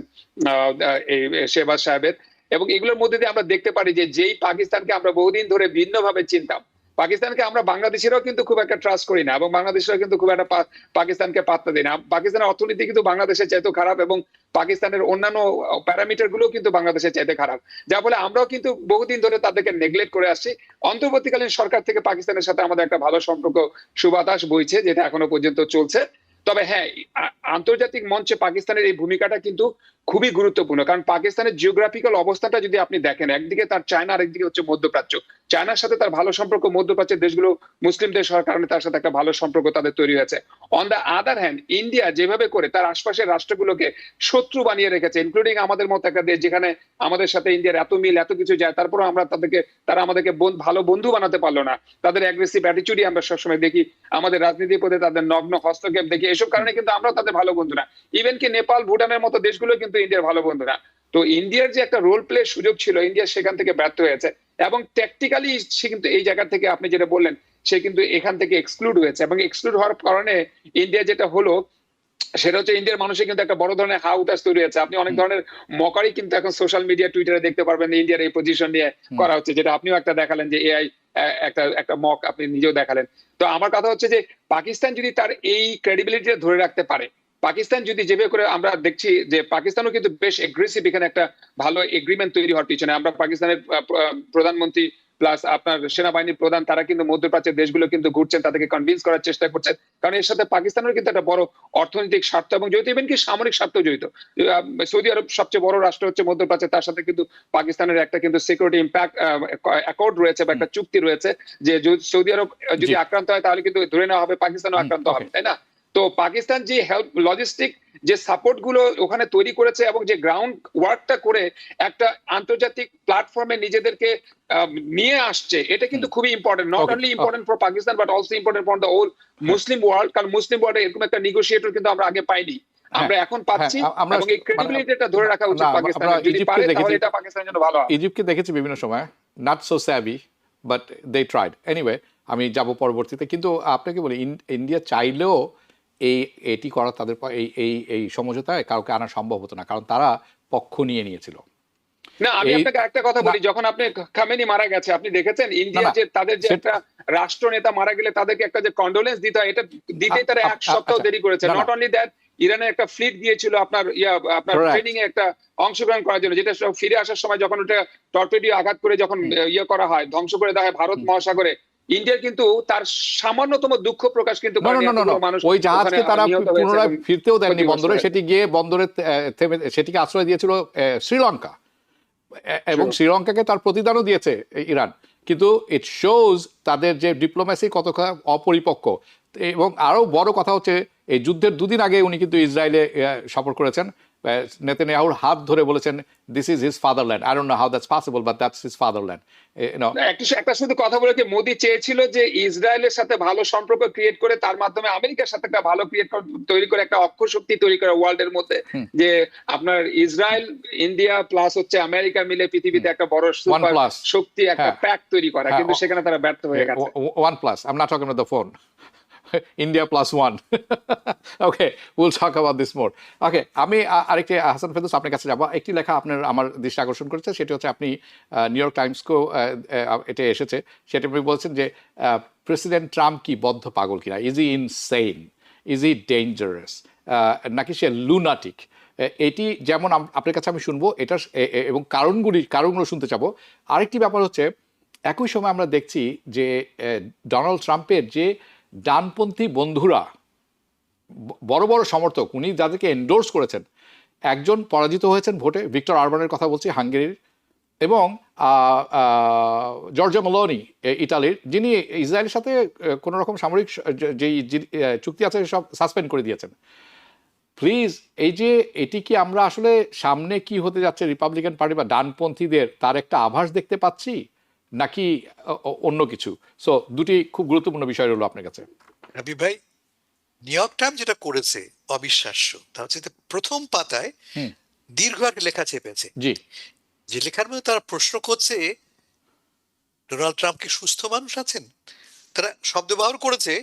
এই শেহবাজ সাহেবের। এবং এগুলোর মধ্যে দিয়ে আমরা দেখতে পারি যে যেই পাকিস্তানকে আমরা বহুদিন ধরে ভিন্নভাবে চিনতাম, পাকিস্তানকে আমরা বাংলাদেশিরাও কিন্তু খুব একটা ট্রাস্ট করি না, এবং বাংলাদেশিরাও কিন্তু খুব একটা পাকিস্তানকে পাত্তা দেয় না। পাকিস্তানের অর্থনীতি কিন্তু বাংলাদেশের চাইতেও খারাপ, এবং পাকিস্তানের অন্যান্য প্যারামিটার গুলো কিন্তু বাংলাদেশের চাইতে খারাপ, যা বলে আমরাও কিন্তু বহুদিন ধরে তাদেরকে নেগলেক্ট করে আসছি। অন্তর্বর্তীকালীন সরকার থেকে পাকিস্তানের সাথে আমাদের একটা ভালো সম্পর্ক সুবাতাস বইছে, যেটা এখনো পর্যন্ত চলছে। তবে হ্যাঁ, আন্তর্জাতিক মঞ্চে পাকিস্তানের এই ভূমিকাটা কিন্তু খুবই গুরুত্বপূর্ণ, কারণ পাকিস্তানের জিওগ্রাফিক্যাল অবস্থানটা যদি আপনি দেখেন, একদিকে তার চায়না, আরেকদিকে হচ্ছে মধ্যপ্রাচ্য। চায়নার সাথে তার ভালো সম্পর্ক, মধ্যপ্রাচ্যের দেশগুলো মুসলিম দেশ হওয়ার কারণে তার সাথে একটা ভালো সম্পর্ক তাদের তৈরি হয়েছে। On the other hand, India যেভাবে করে তার আশপাশের রাষ্ট্রগুলোকে শত্রু বানিয়ে রেখেছে, ইনক্লুডিং আমাদের মতো একটা দেশ যেখানে আমাদের সাথে ইন্ডিয়ার এত মিল, এত কিছু যায়, তারপরে আমরা তারা আমাদেরকে ভালো বন্ধু বানাতে পারলো না। তাদের অ্যাগ্রেসিভ অ্যাটিটিউডই আমরা সবসময় দেখি, আমাদের রাজনীতির প্রতি তাদের নগ্ন হস্তক্ষেপ দেখি। এসব কারণে কিন্তু আমরা তাদের ভালো বন্ধু না। ইভেন কি নেপাল, ভুটানের মতো দেশগুলো কিন্তু ইন্ডিয়ার ভালো বন্ধু না। তো ইন্ডিয়ার যে একটা রোল প্লে সুযোগ ছিল, ইন্ডিয়া সেখান থেকে ব্যর্থ হয়েছে, এবং ট্যাকটিক্যালি সে কিন্তু এই জায়গা থেকে, আপনি যেটা বললেন, সে কিন্তু এখান থেকে এক্সক্লুড হয়েছে, এবং এক্সক্লুড হওয়ার কারণে ইন্ডিয়া যেটা হলো সেটা হচ্ছে ইন্ডিয়ার মানুষের কিন্তু একটা বড় ধরনের হা উতাস তৈরি হয়েছে। আপনি অনেক ধরনের মকারি কিন্তু এখন সোশ্যাল মিডিয়া, টুইটারে দেখতে পারবেন ইন্ডিয়ার এই পজিশন নিয়ে করা হচ্ছে, যেটা আপনিও একটা দেখালেন যে এআই একটা মক আপনি নিজেও দেখালেন। তো আমার কথা হচ্ছে যে পাকিস্তান যদি তার এই ক্রেডিবিলিটিটা ধরে রাখতে পারে, পাকিস্তান যদি যেভাবে করে, আমরা দেখছি যে পাকিস্তানও কিন্তু বেশ এগ্রেসিভ এখানে একটা ভালো এগ্রিমেন্ট তৈরি হওয়ার পিছনে। আমরা পাকিস্তানের প্রধানমন্ত্রী প্লাস আপনার সেনাবাহিনীর প্রধান, তারা কিন্তু মধ্যপ্রাচ্যের দেশগুলো কিন্তু ঘুরছেন, তাদেরকে কনভিন্স করার চেষ্টা করছেন, কারণ এর সাথে পাকিস্তানের কিন্তু একটা বড় অর্থনৈতিক স্বার্থ এবং জড়িত, ইভেন কি সামরিক স্বার্থ জড়িত। সৌদি আরব সবচেয়ে বড় রাষ্ট্র হচ্ছে মধ্যপ্রাচ্যে, তার সাথে কিন্তু পাকিস্তানের একটা কিন্তু সিকিউরিটি ইম্প্যাক্ট অ্যাকর্ড রয়েছে, বা একটা চুক্তি রয়েছে, যে সৌদি আরব যদি আক্রান্ত হয় তাহলে কিন্তু ধরে নেওয়া হবে পাকিস্তানও আক্রান্ত হবে, তাই না? তো পাকিস্তান যে হেল্প, লজিস্টিক যে সাপোর্ট গুলো ওখানে তৈরি করেছে, এবং যে গ্রাউন্ড ওয়ার্কটা করে একটা আন্তর্জাতিক প্ল্যাটফর্মে নিজেদেরকে নিয়ে আসছে, এটা কিন্তু খুবই important. Not only important for Pakistan, but also important for the whole Muslim world, কারণ মুসলিম ওয়ার্ল্ডে এরকম একটা নেগোসিয়েটর কিন্তু আমরা আগে পাইনি, আমরা এখন পাচ্ছি, এবং এই ক্রেডিবিলিটিটা ধরে রাখা উচিত পাকিস্তানের। যদি পারে তাহলে এটা পাকিস্তানের জন্য ভালো হবে। ইজিপ্টকে দেখেছি বিভিন্ন সময়, not so savvy, but they tried. Anyway, আমি যাব পরবর্তীতে। কিন্তু আপনাকে বলি, ইন্ডিয়া চাইলেও এটি করা তাদের এই সমঝোতায় কাউকে আনা সম্ভব হতো না, কারণ তারা পক্ষ নিয়ে নিয়েছিল। না, আমি আপনাকে একটা কথা বলি, যখন আপনি খামেনি মারা গেছে, আপনি দেখেছেন ইন্ডিয়া যে তাদের যে একটা রাষ্ট্রনেতা মারা গেলে তাদেরকে একটা যে কন্ডোলেন্স দিতে হয়, এটা দিতেই তারা এক সপ্তাহ দেরি করেছে। নট অনলি দ্যাট, ইরানের একটা ফ্লিট গিয়েছিল আপনার ট্রেনিং এ একটা অংশগ্রহণ করার জন্য, যেটা ফিরে আসার সময় যখন ওটা টর্পেডো আঘাত করে যখন করা হয়, ধ্বংস করে দেওয়া হয় ভারত মহাসাগরে, ইন্ডিয়া কিন্তু তার সামান্যতম দুঃখ প্রকাশ কিন্তু ওই জাহাজকে তারা পুনরায় ফিরতেও দেয়নি বন্দরে, সেটি গিয়ে বন্দরে সেটিকে আশ্রয় দিয়েছিল শ্রীলঙ্কা, এবং শ্রীলঙ্কাকে তার প্রতিদানও দিয়েছে ইরান। কিন্তু ইট শোজ তাদের যে ডিপ্লোম্যাসি কতটা অপরিপক্ক। এবং আরো বড় কথা হচ্ছে, এই যুদ্ধের দুদিন আগে উনি কিন্তু ইসরায়েলে সফর করেছেন, নেতানিয়াহুর হাত ধরে বলেছেন this is his fatherland. I don't know how that's possible, but that's his fatherland. একটা শুধু কথা বলে, মোদি চেয়েছিল যে ইসরায়েলের সাথে ভালো সম্পর্ক ক্রিয়েট করে তার মাধ্যমে আমেরিকার সাথে একটা ভালো তৈরি করে, একটা অক্ষ শক্তি তৈরি করে ওয়ার্ল্ড এর মধ্যে, যে আপনার ইসরায়েল, ইন্ডিয়া প্লাস হচ্ছে আমেরিকা মিলে পৃথিবীতে একটা বড় সুপার শক্তি, একটা প্যাক তৈরি করা, কিন্তু সেখানে তারা ব্যর্থ হয়ে গেছে। One plus, I am not talking about the phone, India plus one. Okay, we'll talk about this more. Okay, আমি আরেকটি হাসান ফেরদৌস আপনার কাছে যাব। একটি লেখা আমার দৃষ্টি আকর্ষণ করেছে, সেটি হচ্ছে আপনি নিউ ইয়র্ক টাইমসকেও এটা এসেছে, সেটা আপনি বলছেন যে প্রেসিডেন্ট ট্রাম্প কি বদ্ধ পাগল কিনা, is E insane, is E dangerous, নাকি সে লুনাটিক। এটি যেমন আপনার কাছে আমি শুনবো এটা, এবং কারণগুলো শুনতে চাবো। আরেকটি ব্যাপার হচ্ছে, একই সময় আমরা দেখছি যে ডোনাল্ড ট্রাম্পের যে ডানপন্থী বন্ধুরা, বড় বড় সমর্থক, উনি যাদেরকে এন্ডোর্স করেছেন, একজন পরাজিত হয়েছেন ভোটে, ভিক্টর অরবানের কথা বলছি, হাঙ্গেরির, এবং জর্জিয়া মেলোনি ইটালির, যিনি ইসরায়েলের সাথে কোনো রকম সামরিক যেই চুক্তি আছে সব সাসপেন্ড করে দিয়েছেন। প্লিজ, এটি কি আমরা আসলে সামনে কি হতে যাচ্ছে রিপাবলিকান পার্টি বা ডানপন্থীদের, তার একটা আভাস দেখতে পাচ্ছি, নাকি অন্য কিছু? সো দুটি খুব গুরুত্বপূর্ণ বিষয় রইল আপনার কাছে। হাবিব ভাই, নিউ ইয়র্ক টাইম যেটা করেছে অবিশ্বাস্য, তা হচ্ছে প্রথম পাতায় দীর্ঘ একটা লেখা চেপেছে, জি, যে লেখার মধ্যে তারা প্রশ্ন করছে ডোনাল্ড ট্রাম্প কি সুস্থ মানুষ আছেন। তারা শব্দ ব্যবহার করেছে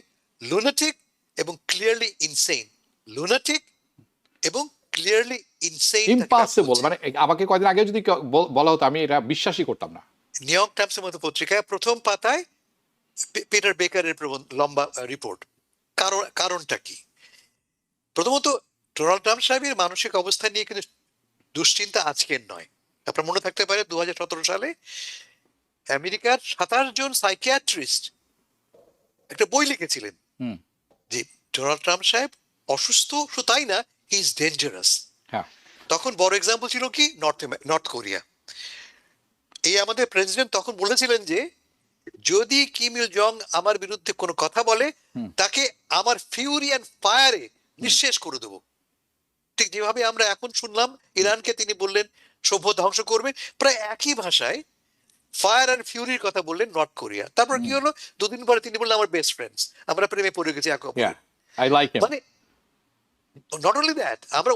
লুনাটিক এবং ক্লিয়ারলি ইনসেইন, লুনাটিক এবং ক্লিয়ারলি ইনসেইন। ইম্পসিবল, মানে আমাকে কয়েকদিন আগে যদি বলা হতো আমি এটা বিশ্বাসই করতাম না। নিউ ইয়র্ক টাইমসের মতো পত্রিকায় প্রথম পাতায় পিটার বেকারের লম্বা রিপোর্ট। কারণটা কি? প্রথমত ডোনাল্ড ট্রাম্প সাহেবের মানসিক অবস্থা নিয়ে কিন্তু দুশ্চিন্তা আজকের নয়। আপনার মনে থাকতে পারে 2017 সালে আমেরিকার 27 জন সাইকিয়াট্রিস্ট একটা বই লিখেছিলেন হুম। যে ডোনাল্ড ট্রাম্প সাহেব অসুস্থ, শুধু তাই না, হি ইজ ডেঞ্জারাস। হ্যাঁ, তখন বড় এক্সাম্পল ছিল কি নর্থ কোরিয়া। এই আমাদের প্রেসিডেন্ট তখন বলেছিলেন যে যদি কিম ইল জং আমার বিরুদ্ধে কোনো কথা বলে হুম। তাকে আমার ফিউরি অ্যান্ড ফায়ারে নিঃশেষ করে দেবো। ঠিক যেভাবে আমরা এখন শুনলাম ইরানকে তিনি বললেন সভ্য ধ্বংস করবে, প্রায় একই ভাষায় ফায়ার অ্যান্ড ফিউরির কথা বললেন নর্থ কোরিয়া। তারপর কি হলো, দুদিন পরে তিনি বললেন আমার বেস্ট ফ্রেন্ডস, আমরা প্রেমে পড়ে গেছি একে অপরের। আই লাইক হিম, মানে নট অনলি দ্যাট, আমরা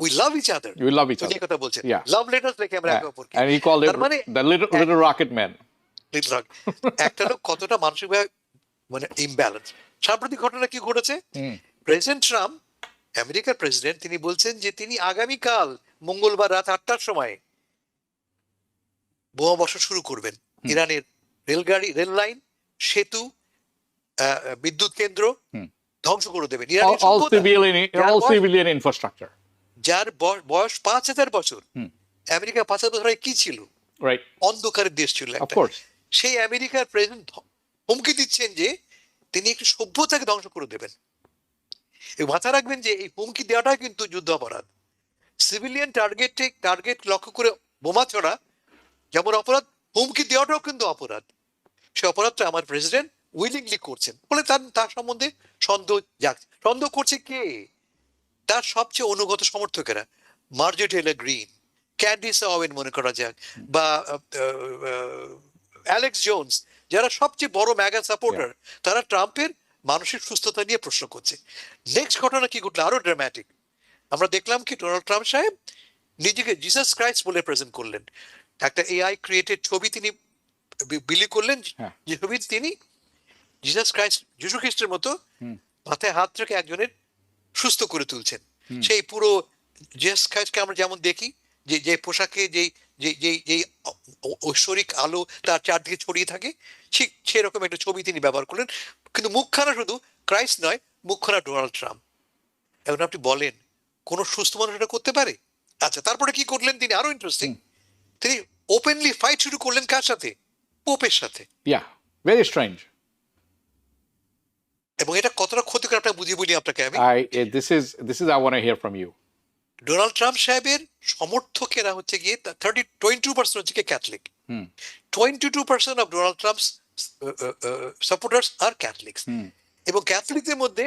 we love each other. You love each উনি আদার, কথা বলছেন, Yeah. লাভ লেটার্স লেখে আমরা একে অপরকে। and he called it তার মানে the little rocket man. একটা লোক কতটা মানসিকভাবে মানে ইমব্যালেন্স। সাম্প্রতিক ঘটনা কি ঘটেছে, হুম। প্রেসিডেন্ট ট্রাম্প আমেরিকার প্রেসিডেন্ট, তিনি বলছেন যে তিনি আগামীকাল মঙ্গলবার রাত 8টার সময় বোমা বর্ষণ শুরু করবেন। ইরানের রেল লাইন, সেতু, বিদ্যুৎ কেন্দ্র হুম। ধ্বংস করে দেবেন। all, ইরানের all সভ্যতা, all civilian infrastructure, যার বয়স 5000 বছর, হুম। আমেরিকা 5000 বছর আগে কি ছিল? right? অন্ধকারের দেশ ছিল Of একটা। course. সেই আমেরিকার প্রেসিডেন্ট হুমকি দিচ্ছেন যে তিনি একটি সভ্যতাকে ধ্বংস করে দেবেন। মাথায় রাখবেন যে এই হুমকি দেওয়াটা কিন্তু যুদ্ধ অপরাধ। সিভিলিয়ান টার্গেট লক্ষ্য করে বোমা ছোড়া যেমন অপরাধ, হুমকি দেওয়াটাও কিন্তু অপরাধ। সে অপরাধটা আমার প্রেসিডেন্ট উইলিংলি করছেন বলে তার সম্বন্ধে সন্দেহ জাগছে। সন্দেহ করছে কে? তার সবচেয়ে অনুগত সমর্থকেরা, মার্জো টেইলর গ্রিন, ক্যান্ডিস ওয়েন মনে করা যাক, বা অ্যালেক্স জোনস, যারা সবচেয়ে বড় ম্যাগা সাপোর্টার, তারা ট্রাম্পের মানসিক সুস্থতা নিয়ে প্রশ্ন করছে। নেক্সট ঘটনা কি ঘটলো, আরো ড্রামাটিক। আমরা দেখলাম কি ডোনাল্ড ট্রাম্প সাহেব নিজেকে জিসাস ক্রাইস্ট বলে প্রেজেন্ট করলেন। একটা এআই ক্রিয়েটেড ছবি তিনি বিলি করলেন, হ্যাঁ। যে ছবি তিনি জিসাস ক্রাইস্ট, যিশু খ্রিস্টের মতো মাথায় হাত রেখে একজনের সুস্থ করে তুলছেন। সেই পুরো জিসাস ক্রাইস্টকে আমরা যেমন দেখি, যে পোশাকে যেই ঐশ্বরিক আলো তার চারদিকে ছড়িয়ে থাকে, ঠিক সেরকম একটা ছবি তিনি ব্যবহার করলেন। কিন্তু মুখখানা শুধু ক্রাইস্ট নয়, মুখখানা ডোনাল্ড ট্রাম্প। এখন আপনি বলেন কোন সুস্থ মানুষ এটা করতে পারে? আচ্ছা, তারপরে কি করলেন তিনি, আরো ইন্টারেস্টিং, তিনি ওপেনলি ফাইট শুরু করলেন কার সাথে? পোপের সাথে। Yeah, very strange. এবং এটা কতটা ক্ষতিকর আপনাকে বুঝিয়ে বলি আপনাকে আমি। This is I want to hear from you. Donald Trump সাহেবের সমর্থকেরা হচ্ছে গিয়ে 22% হচ্ছে গিয়ে Catholic. 22% of Donald Trump's supporters are Catholics. এবং ক্যাথলিকদের মধ্যে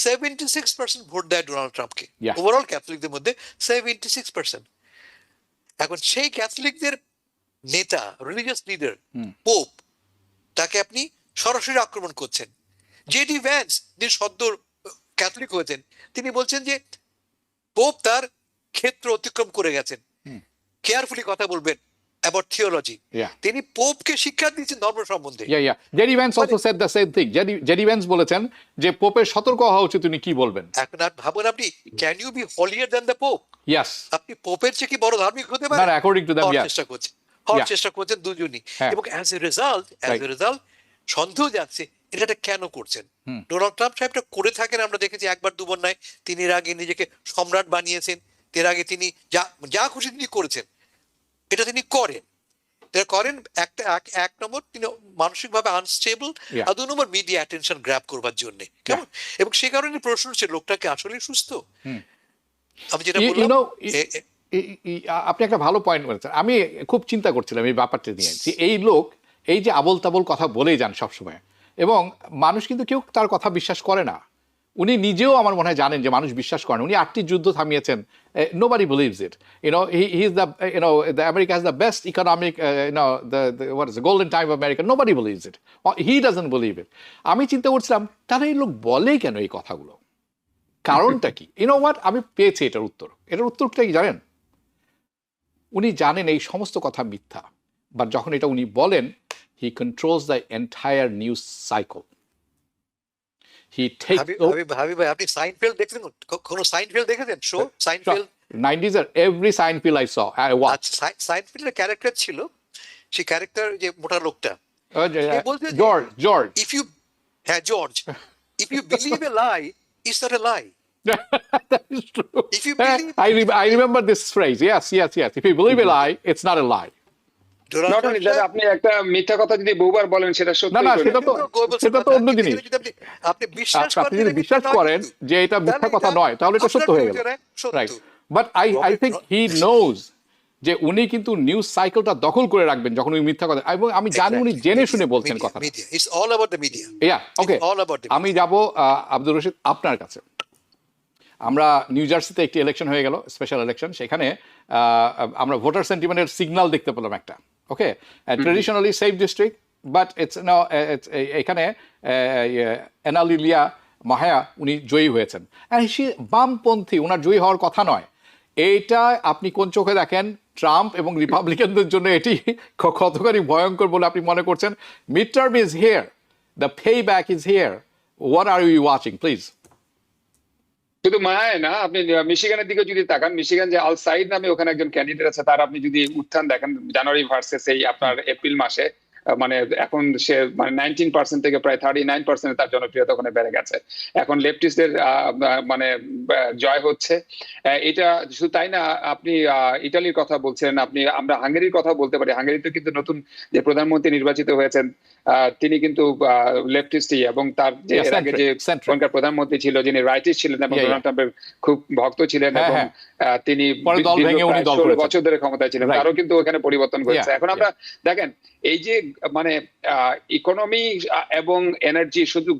76% ভোট দেয় ডোনাল্ড ট্রাম্পকে। Yeah. ওভারঅল ক্যাথলিকদের মধ্যে 76%। এখন সেই ক্যাথলিকদের নেতা, রিলিজিয়াস লিডার পোপ, তাকে আপনি সরাসরি আক্রমণ করছেন। জেডি ভ্যান্স, যিনি সদ্য ক্যাথলিক হয়েছেন, তিনি বলছেন যে পোপ তার ক্ষেত্র অতিক্রম করে গেছেন, কেয়ারফুলি কথা বলবেন অ্যাবাউট থিওলজি। Yeah. তিনি পোপকে শিক্ষা দিচ্ছেন ধর্ম সম্বন্ধে। Yeah. Jerry Vance also said the same thing. Jerry Vance বলেছেন যে পোপের সতর্ক হওয়া উচিত, তিনি কি বলবেন? এখন আর ভাবুন আপনি, can you be holier than the pope? Yes. আপনি পোপের চেয়ে কি বড় ধার্মিক হতে Not পারেন? according to them, হওয়ার yes. চেষ্টা করছেন, হওয়ার Yeah. চেষ্টা করছেন দুজনই। হ্যাঁ। এবং অ্যাজ এ রেজাল্ট সন্দেহ যাচ্ছে এটা কেন করছেন। ডোনাল্ড ট্রাম্প সাহেবটা করে থাকেন, আমরা দেখেছি একবার দুবার নয়। তিনি এর আগে নিজেকে সম্রাট বানিয়েছেন, এর আগে তিনি যা খুশি তিনি করেছেন, এটা তিনি করেন। এক নম্বর তিনি মানসিকভাবে আনস্টেবল, Yeah. আর 2 নম্বর মিডিয়া অ্যাটেনশন গ্র্যাব করবার জন্য, কেমন। এবং সে কারণে প্রশ্ন হচ্ছে লোকটাকে আসলে সুস্থ। আমি যেটা You বললাম, know, আপনি একটা ভালো পয়েন্ট বলেছেন। আমি খুব চিন্তা করছিলাম এই ব্যাপারটা নিয়ে, যে এই লোক এই যে আবল তাবল কথা বলেই যান সবসময়, এবং মানুষ কিন্তু কেউ তার কথা বিশ্বাস করে না। উনি নিজেও আমার মনে হয় জানেন যে মানুষ বিশ্বাস করেন। উনি 8টি যুদ্ধ থামিয়েছেন, nobody believes it. He is the America has the best economic, what is the golden time of America. Nobody believes it. He doesn't believe it. আমি চিন্তা করছিলাম তাহলে এই লোক বলে কেন এই কথাগুলো, কারণটা কি? what, আমি পেয়েছি এটার উত্তরটা কি জানেন? উনি জানেন এই সমস্ত কথা মিথ্যা, বাট যখন এটা উনি বলেন, he controls the entire news cycle. He takes Habib ভাই, আপনি সাইনফেল্ড দেখছেন? কোন সাইনফেল্ড দেখেছেন show? সাইনফেল্ড 90s er every Seinfeld I saw, I watched. আচ্ছা, সাইনফিল্ডের ক্যারেক্টার ছিল, সেই ক্যারেক্টার যে মোটা লোকটা, সে বলছে যে, জর্জ if you হ্যাঁ George if you believe a lie it's not a lie. That is true. If you believe- I remember this phrase. Yes. If you believe a lie, it's not a lie. Donald not only that, আপনি একটা মিথ্যা কথা যদি বহুবার বলেন সেটা সত্যি না, হয়ে সেটা যাবে। তো সেটা তো অন্য জিনিস। আপনি বিশ্বাস আপনি যদি বিশ্বাস করেন যে এটা মিথ্যা কথা নয়, তাহলে এটা সত্য হয়ে গেল। Right, but I think he knows যে উনি কিন্তু নিউজ সাইকেলটা দখল করে রাখবেন যখন উনি মিথ্যা কথা, এবং আমি জানি উনি জেনে শুনে বলছেন কথা। It's all about the media. Okay, It's all about the আমি যাব আব্দুর রশিদ আপনার কাছে। আমরা নিউ জার্সিতে একটি ইলেকশন হয়ে গেল, স্পেশাল ইলেকশন। সেখানে আমরা ভোটার সেন্টিমেন্টের সিগন্যাল দেখতে পেলাম একটা। ওকে, ট্রেডিশনালি সেফ ডিস্ট্রিক্ট, বাট এখানে এনালিলিয়া মাহায়া উনি জয়ী হয়েছেন। বামপন্থী, ওনার জয়ী হওয়ার কথা নয়। এইটা আপনি কোন চোখে দেখেন? ট্রাম্প এবং রিপাবলিকানদের জন্য এটি কতখানি ভয়ঙ্কর বলে আপনি মনে করছেন? Mid term is here, the pay back is here, what are you watching please? শুধু মায় না, আপনি মিশিগানের দিকে যদি তাকান, মিশিগান যে আল সাইড নামে ওখানে একজন ক্যান্ডিডেট আছে, তার আপনি যদি উত্থান দেখেন জানুয়ারি ভার্সেস এই আপনার এপ্রিল মাসে, মানে এখন সে মানে 19% থেকে প্রায় 39% তার জনপ্রিয়তা ওখানে বেড়ে গেছে। এখন লেফটিস্টদের মানে জয় হচ্ছে। এটা শুধু তাই না, আপনি ইটালির কথা বলছেন, আমরা হাঙ্গেরির কথা বলতে পারি। হাঙ্গেরিতে কিন্তু নতুন যে প্রধানমন্ত্রী নির্বাচিত হয়েছেন তিনি কিন্তু লেফটিস্টই, এবং তার যে এর আগে যে ওখানকার প্রধানমন্ত্রী ছিল যিনি রাইটিস্ট ছিলেন এবং ডোনাল্ড ট্রাম্পের খুব ভক্ত ছিলেন, এবং তিনি 16 বছর ধরে ক্ষমতায় ছিলেন, তারও কিন্তু ওখানে পরিবর্তন হয়েছে। এখন আমরা দেখেন এই যে মানে ইকোনমি এবং এনার্জি শুধু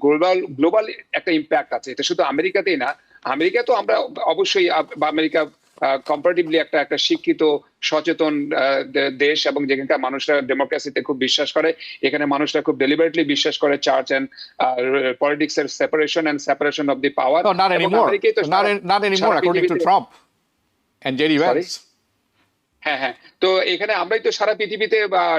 গ্লোবাল একটা ইম্প্যাক্ট আছে, এটা শুধু আমেরিকাতেই না। আমেরিকা তো আমরা অবশ্যই, আমেরিকা কম্পারেটিভলি একটা শিক্ষিত সচেতন দেশ, এবং যেখানকার মানুষরা ডেমোক্রেসিতে খুব বিশ্বাস করে, এখানে মানুষরা খুব ডেলিবারেটলি বিশ্বাস করে চার্চ এন্ড পলিটিক্স এর separation of the power. Not anymore according to Trump and Jerry Vance. হ্যাঁ, তো এখানে আমরাই তো সারা পৃথিবীতে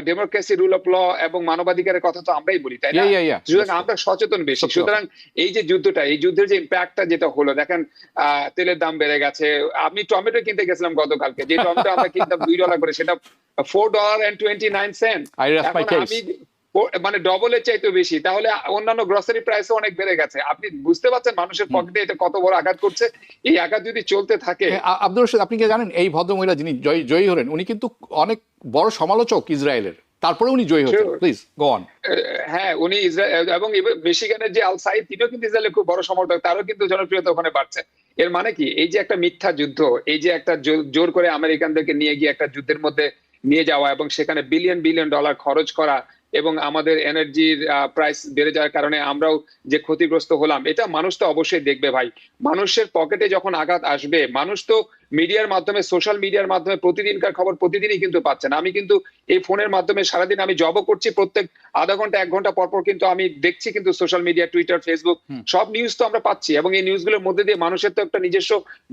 ডেমোক্রেসি, রুল অফ ল এবং মানবাধিকারের কথা তো আমরাই বলি, তাই না? সুতরাং আমরা সচেতন বেশি। সুতরাং এই যে যুদ্ধটা, এই যুদ্ধের যে ইম্প্যাক্টটা যেটা হলো, দেখেন তেলের দাম বেড়ে গেছে। আমি টমেটো কিনতে গেছিলাম গতকালকে, যে টমেটো আমরা কিনতাম $2 করে, সেটা $4.29। এখন আমি মানে ডবলের চাইতে বেশি, তাহলে অন্যান্য গ্রসারি প্রাইসও অনেক বেড়ে গেছে। আপনি বুঝতে পারছেন মানুষের পকেটে এটা কত বড় আঘাত করছে? এই আঘাত যদি চলতে থাকে। আব্দুর রশিদ, আপনি কি জানেন এই ভদ্রমহিলা যিনি জয়ী হলেন, উনি কিন্তু অনেক বড় সমালোচক ইসরায়েলের, তারপরে উনি জয়ী হয়েছেন। Please go on. হ্যাঁ, উনি ইসরায়েল এবং মিশিগানের যে আল সাইদ, তিনিও কিন্তু ইসরায়েলের খুব বড় সমর্থক, তারও কিন্তু জনপ্রিয়তা ওখানে বাড়ছে। এর মানে কি? এই যে একটা মিথ্যা যুদ্ধ, এই যে একটা জোর করে আমেরিকানদেরকে নিয়ে গিয়ে একটা যুদ্ধের মধ্যে নিয়ে যাওয়া, এবং সেখানে বিলিয়ন ডলার খরচ করা, এবং আমাদের এনার্জির প্রাইস বেড়ে যাওয়ার কারণে আমরাও যে ক্ষতিগ্রস্ত হলাম, এটা মানুষ তো অবশ্যই দেখবে ভাই। মানুষের পকেটে যখন আঘাত আসবে, মানুষ তো মিডিয়ার মাধ্যমে, সোশ্যাল মিডিয়ার মাধ্যমে প্রতিদিনকার খবর প্রতিদিনই কিন্তু পাচ্ছেন। আমি কিন্তু এই ফোনের মাধ্যমে সারাদিন আমি জবও করছি, প্রত্যেক আধা ঘন্টা 1 ঘন্টা পর কিন্তু আমি দেখছি কিন্তু সোশ্যাল মিডিয়া, টুইটার, ফেসবুক, সব নিউজ তো আমরা পাচ্ছি। এবং এই নিউজগুলোর মধ্যে দিয়ে মানুষের তো একটা নিজস্ব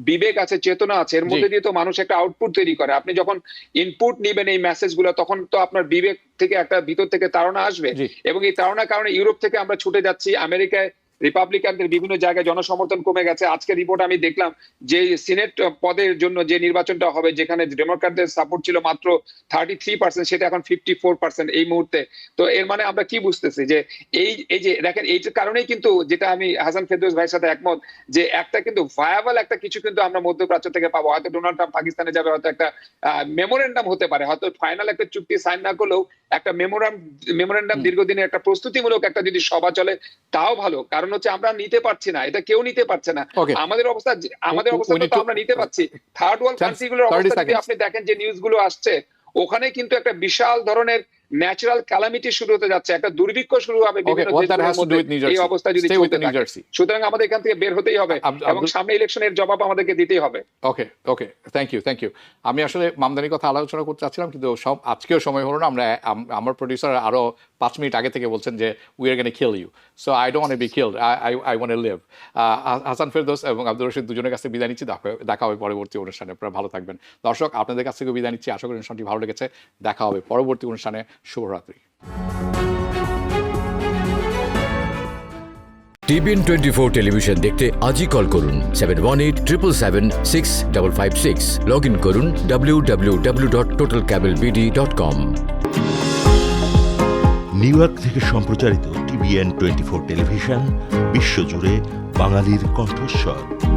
বিবেক আছে, চেতনা আছে, এর মধ্যে দিয়ে তো মানুষ একটা আউটপুট তৈরি করে। আপনি যখন ইনপুট নিবেন এই মেসেজগুলো, তখন তো আপনার বিবেক থেকে একটা ভিতর থেকে তাড়না আসবে, এবং এই তাড়নার কারণে ইউরোপ থেকে আমরা ছুটে যাচ্ছি আমেরিকায়। রিপাবলিকানদের বিভিন্ন জায়গায় জনসমর্থন কমে গেছে। আজকে রিপোর্ট আমি দেখলাম যে সিনেট পদের জন্য যে নির্বাচনটা হবে, যেখানে ডেমোক্র্যাটদের সাপোর্ট ছিল মাত্র 33%, সেটা এখন 54% এই মুহূর্তে। তো এর মানে আমরা কি বুঝতেছি যে এই যে দেখেন, এই কারণেই কিন্তু, যেটা আমি হাসান ফেরদৌস ভাইয়ের সাথে একমত, যে একটা কিন্তু ভায়াবল একটা কিছু কিন্তু আমরা মধ্যপ্রাচ্য থেকে পাবো। হয়তো ডোনাল্ড ট্রাম্প পাকিস্তানে যাবে, হয়তো একটা মেমোরেন্ডাম হতে পারে, হয়তো ফাইনাল একটা চুক্তি সাইন না করলেও একটা মেমোরেন্ডাম দীর্ঘদিনের একটা প্রস্তুতিমূলক একটা যদি সভা চলে, তাও ভালো। কারণ হচ্ছে আমরা নিতে পারছি না, এটা কেউ নিতে পারছে না। আমাদের অবস্থা তো আমরা নিতে পারছি। থার্ড ওয়ার্ল্ড কান্ট্রিগুলোর অবস্থা যদি আপনি দেখেন, যে নিউজগুলো আসছে, ওখানে কিন্তু একটা বিশাল ধরনের ন্যাচারাল ক্যালামিটি শুরু হতে যাচ্ছে, একটা দুর্ভিক্ষ শুরু হবে বিভিন্ন দেশের মধ্যে এই অবস্থা যদি চলতে থাকে। সুতরাং আমাদের এখান থেকে বের হতেই হবে, এবং সামনে ইলেকশনের জবাব আমাদেরকে দিতেই হবে। ওকে, থ্যাংক ইউ। আমি আসলে মামদানির কথা আলোচনা করতে চাচ্ছিলাম, কিন্তু আজকেও সময় হলো না। আমার প্রডিউসার আরো 5 মিনিট আগে থেকে বলছেন যে we are gonna kill you, so I don't want to be killed, I want to live. Hasan Ferdous এবং আব্দুর রশিদ দুজনের কাছে বিদায় নিচ্ছি। দেখা হবে পরবর্তী অনুষ্ঠানে। আপনারা ভালো থাকবেন। দর্শক, আপনাদের কাছ থেকে বিদায় নিচ্ছি। আশা করি অনুষ্ঠানটি ভালো লেগেছে। দেখা হবে পরবর্তী অনুষ্ঠানে। শুভরাত্রি। TBN 24 টেলিভিশন দেখতে আজই কল করুন 7187776556। লগ ইন করুন www.totalcablebd.com। নিউ ইয়র্ক থেকে সম্প্রচারিত TVN 24 টেলিভিশন বিশ্বজুড়ে বাঙালির কণ্ঠস্বর।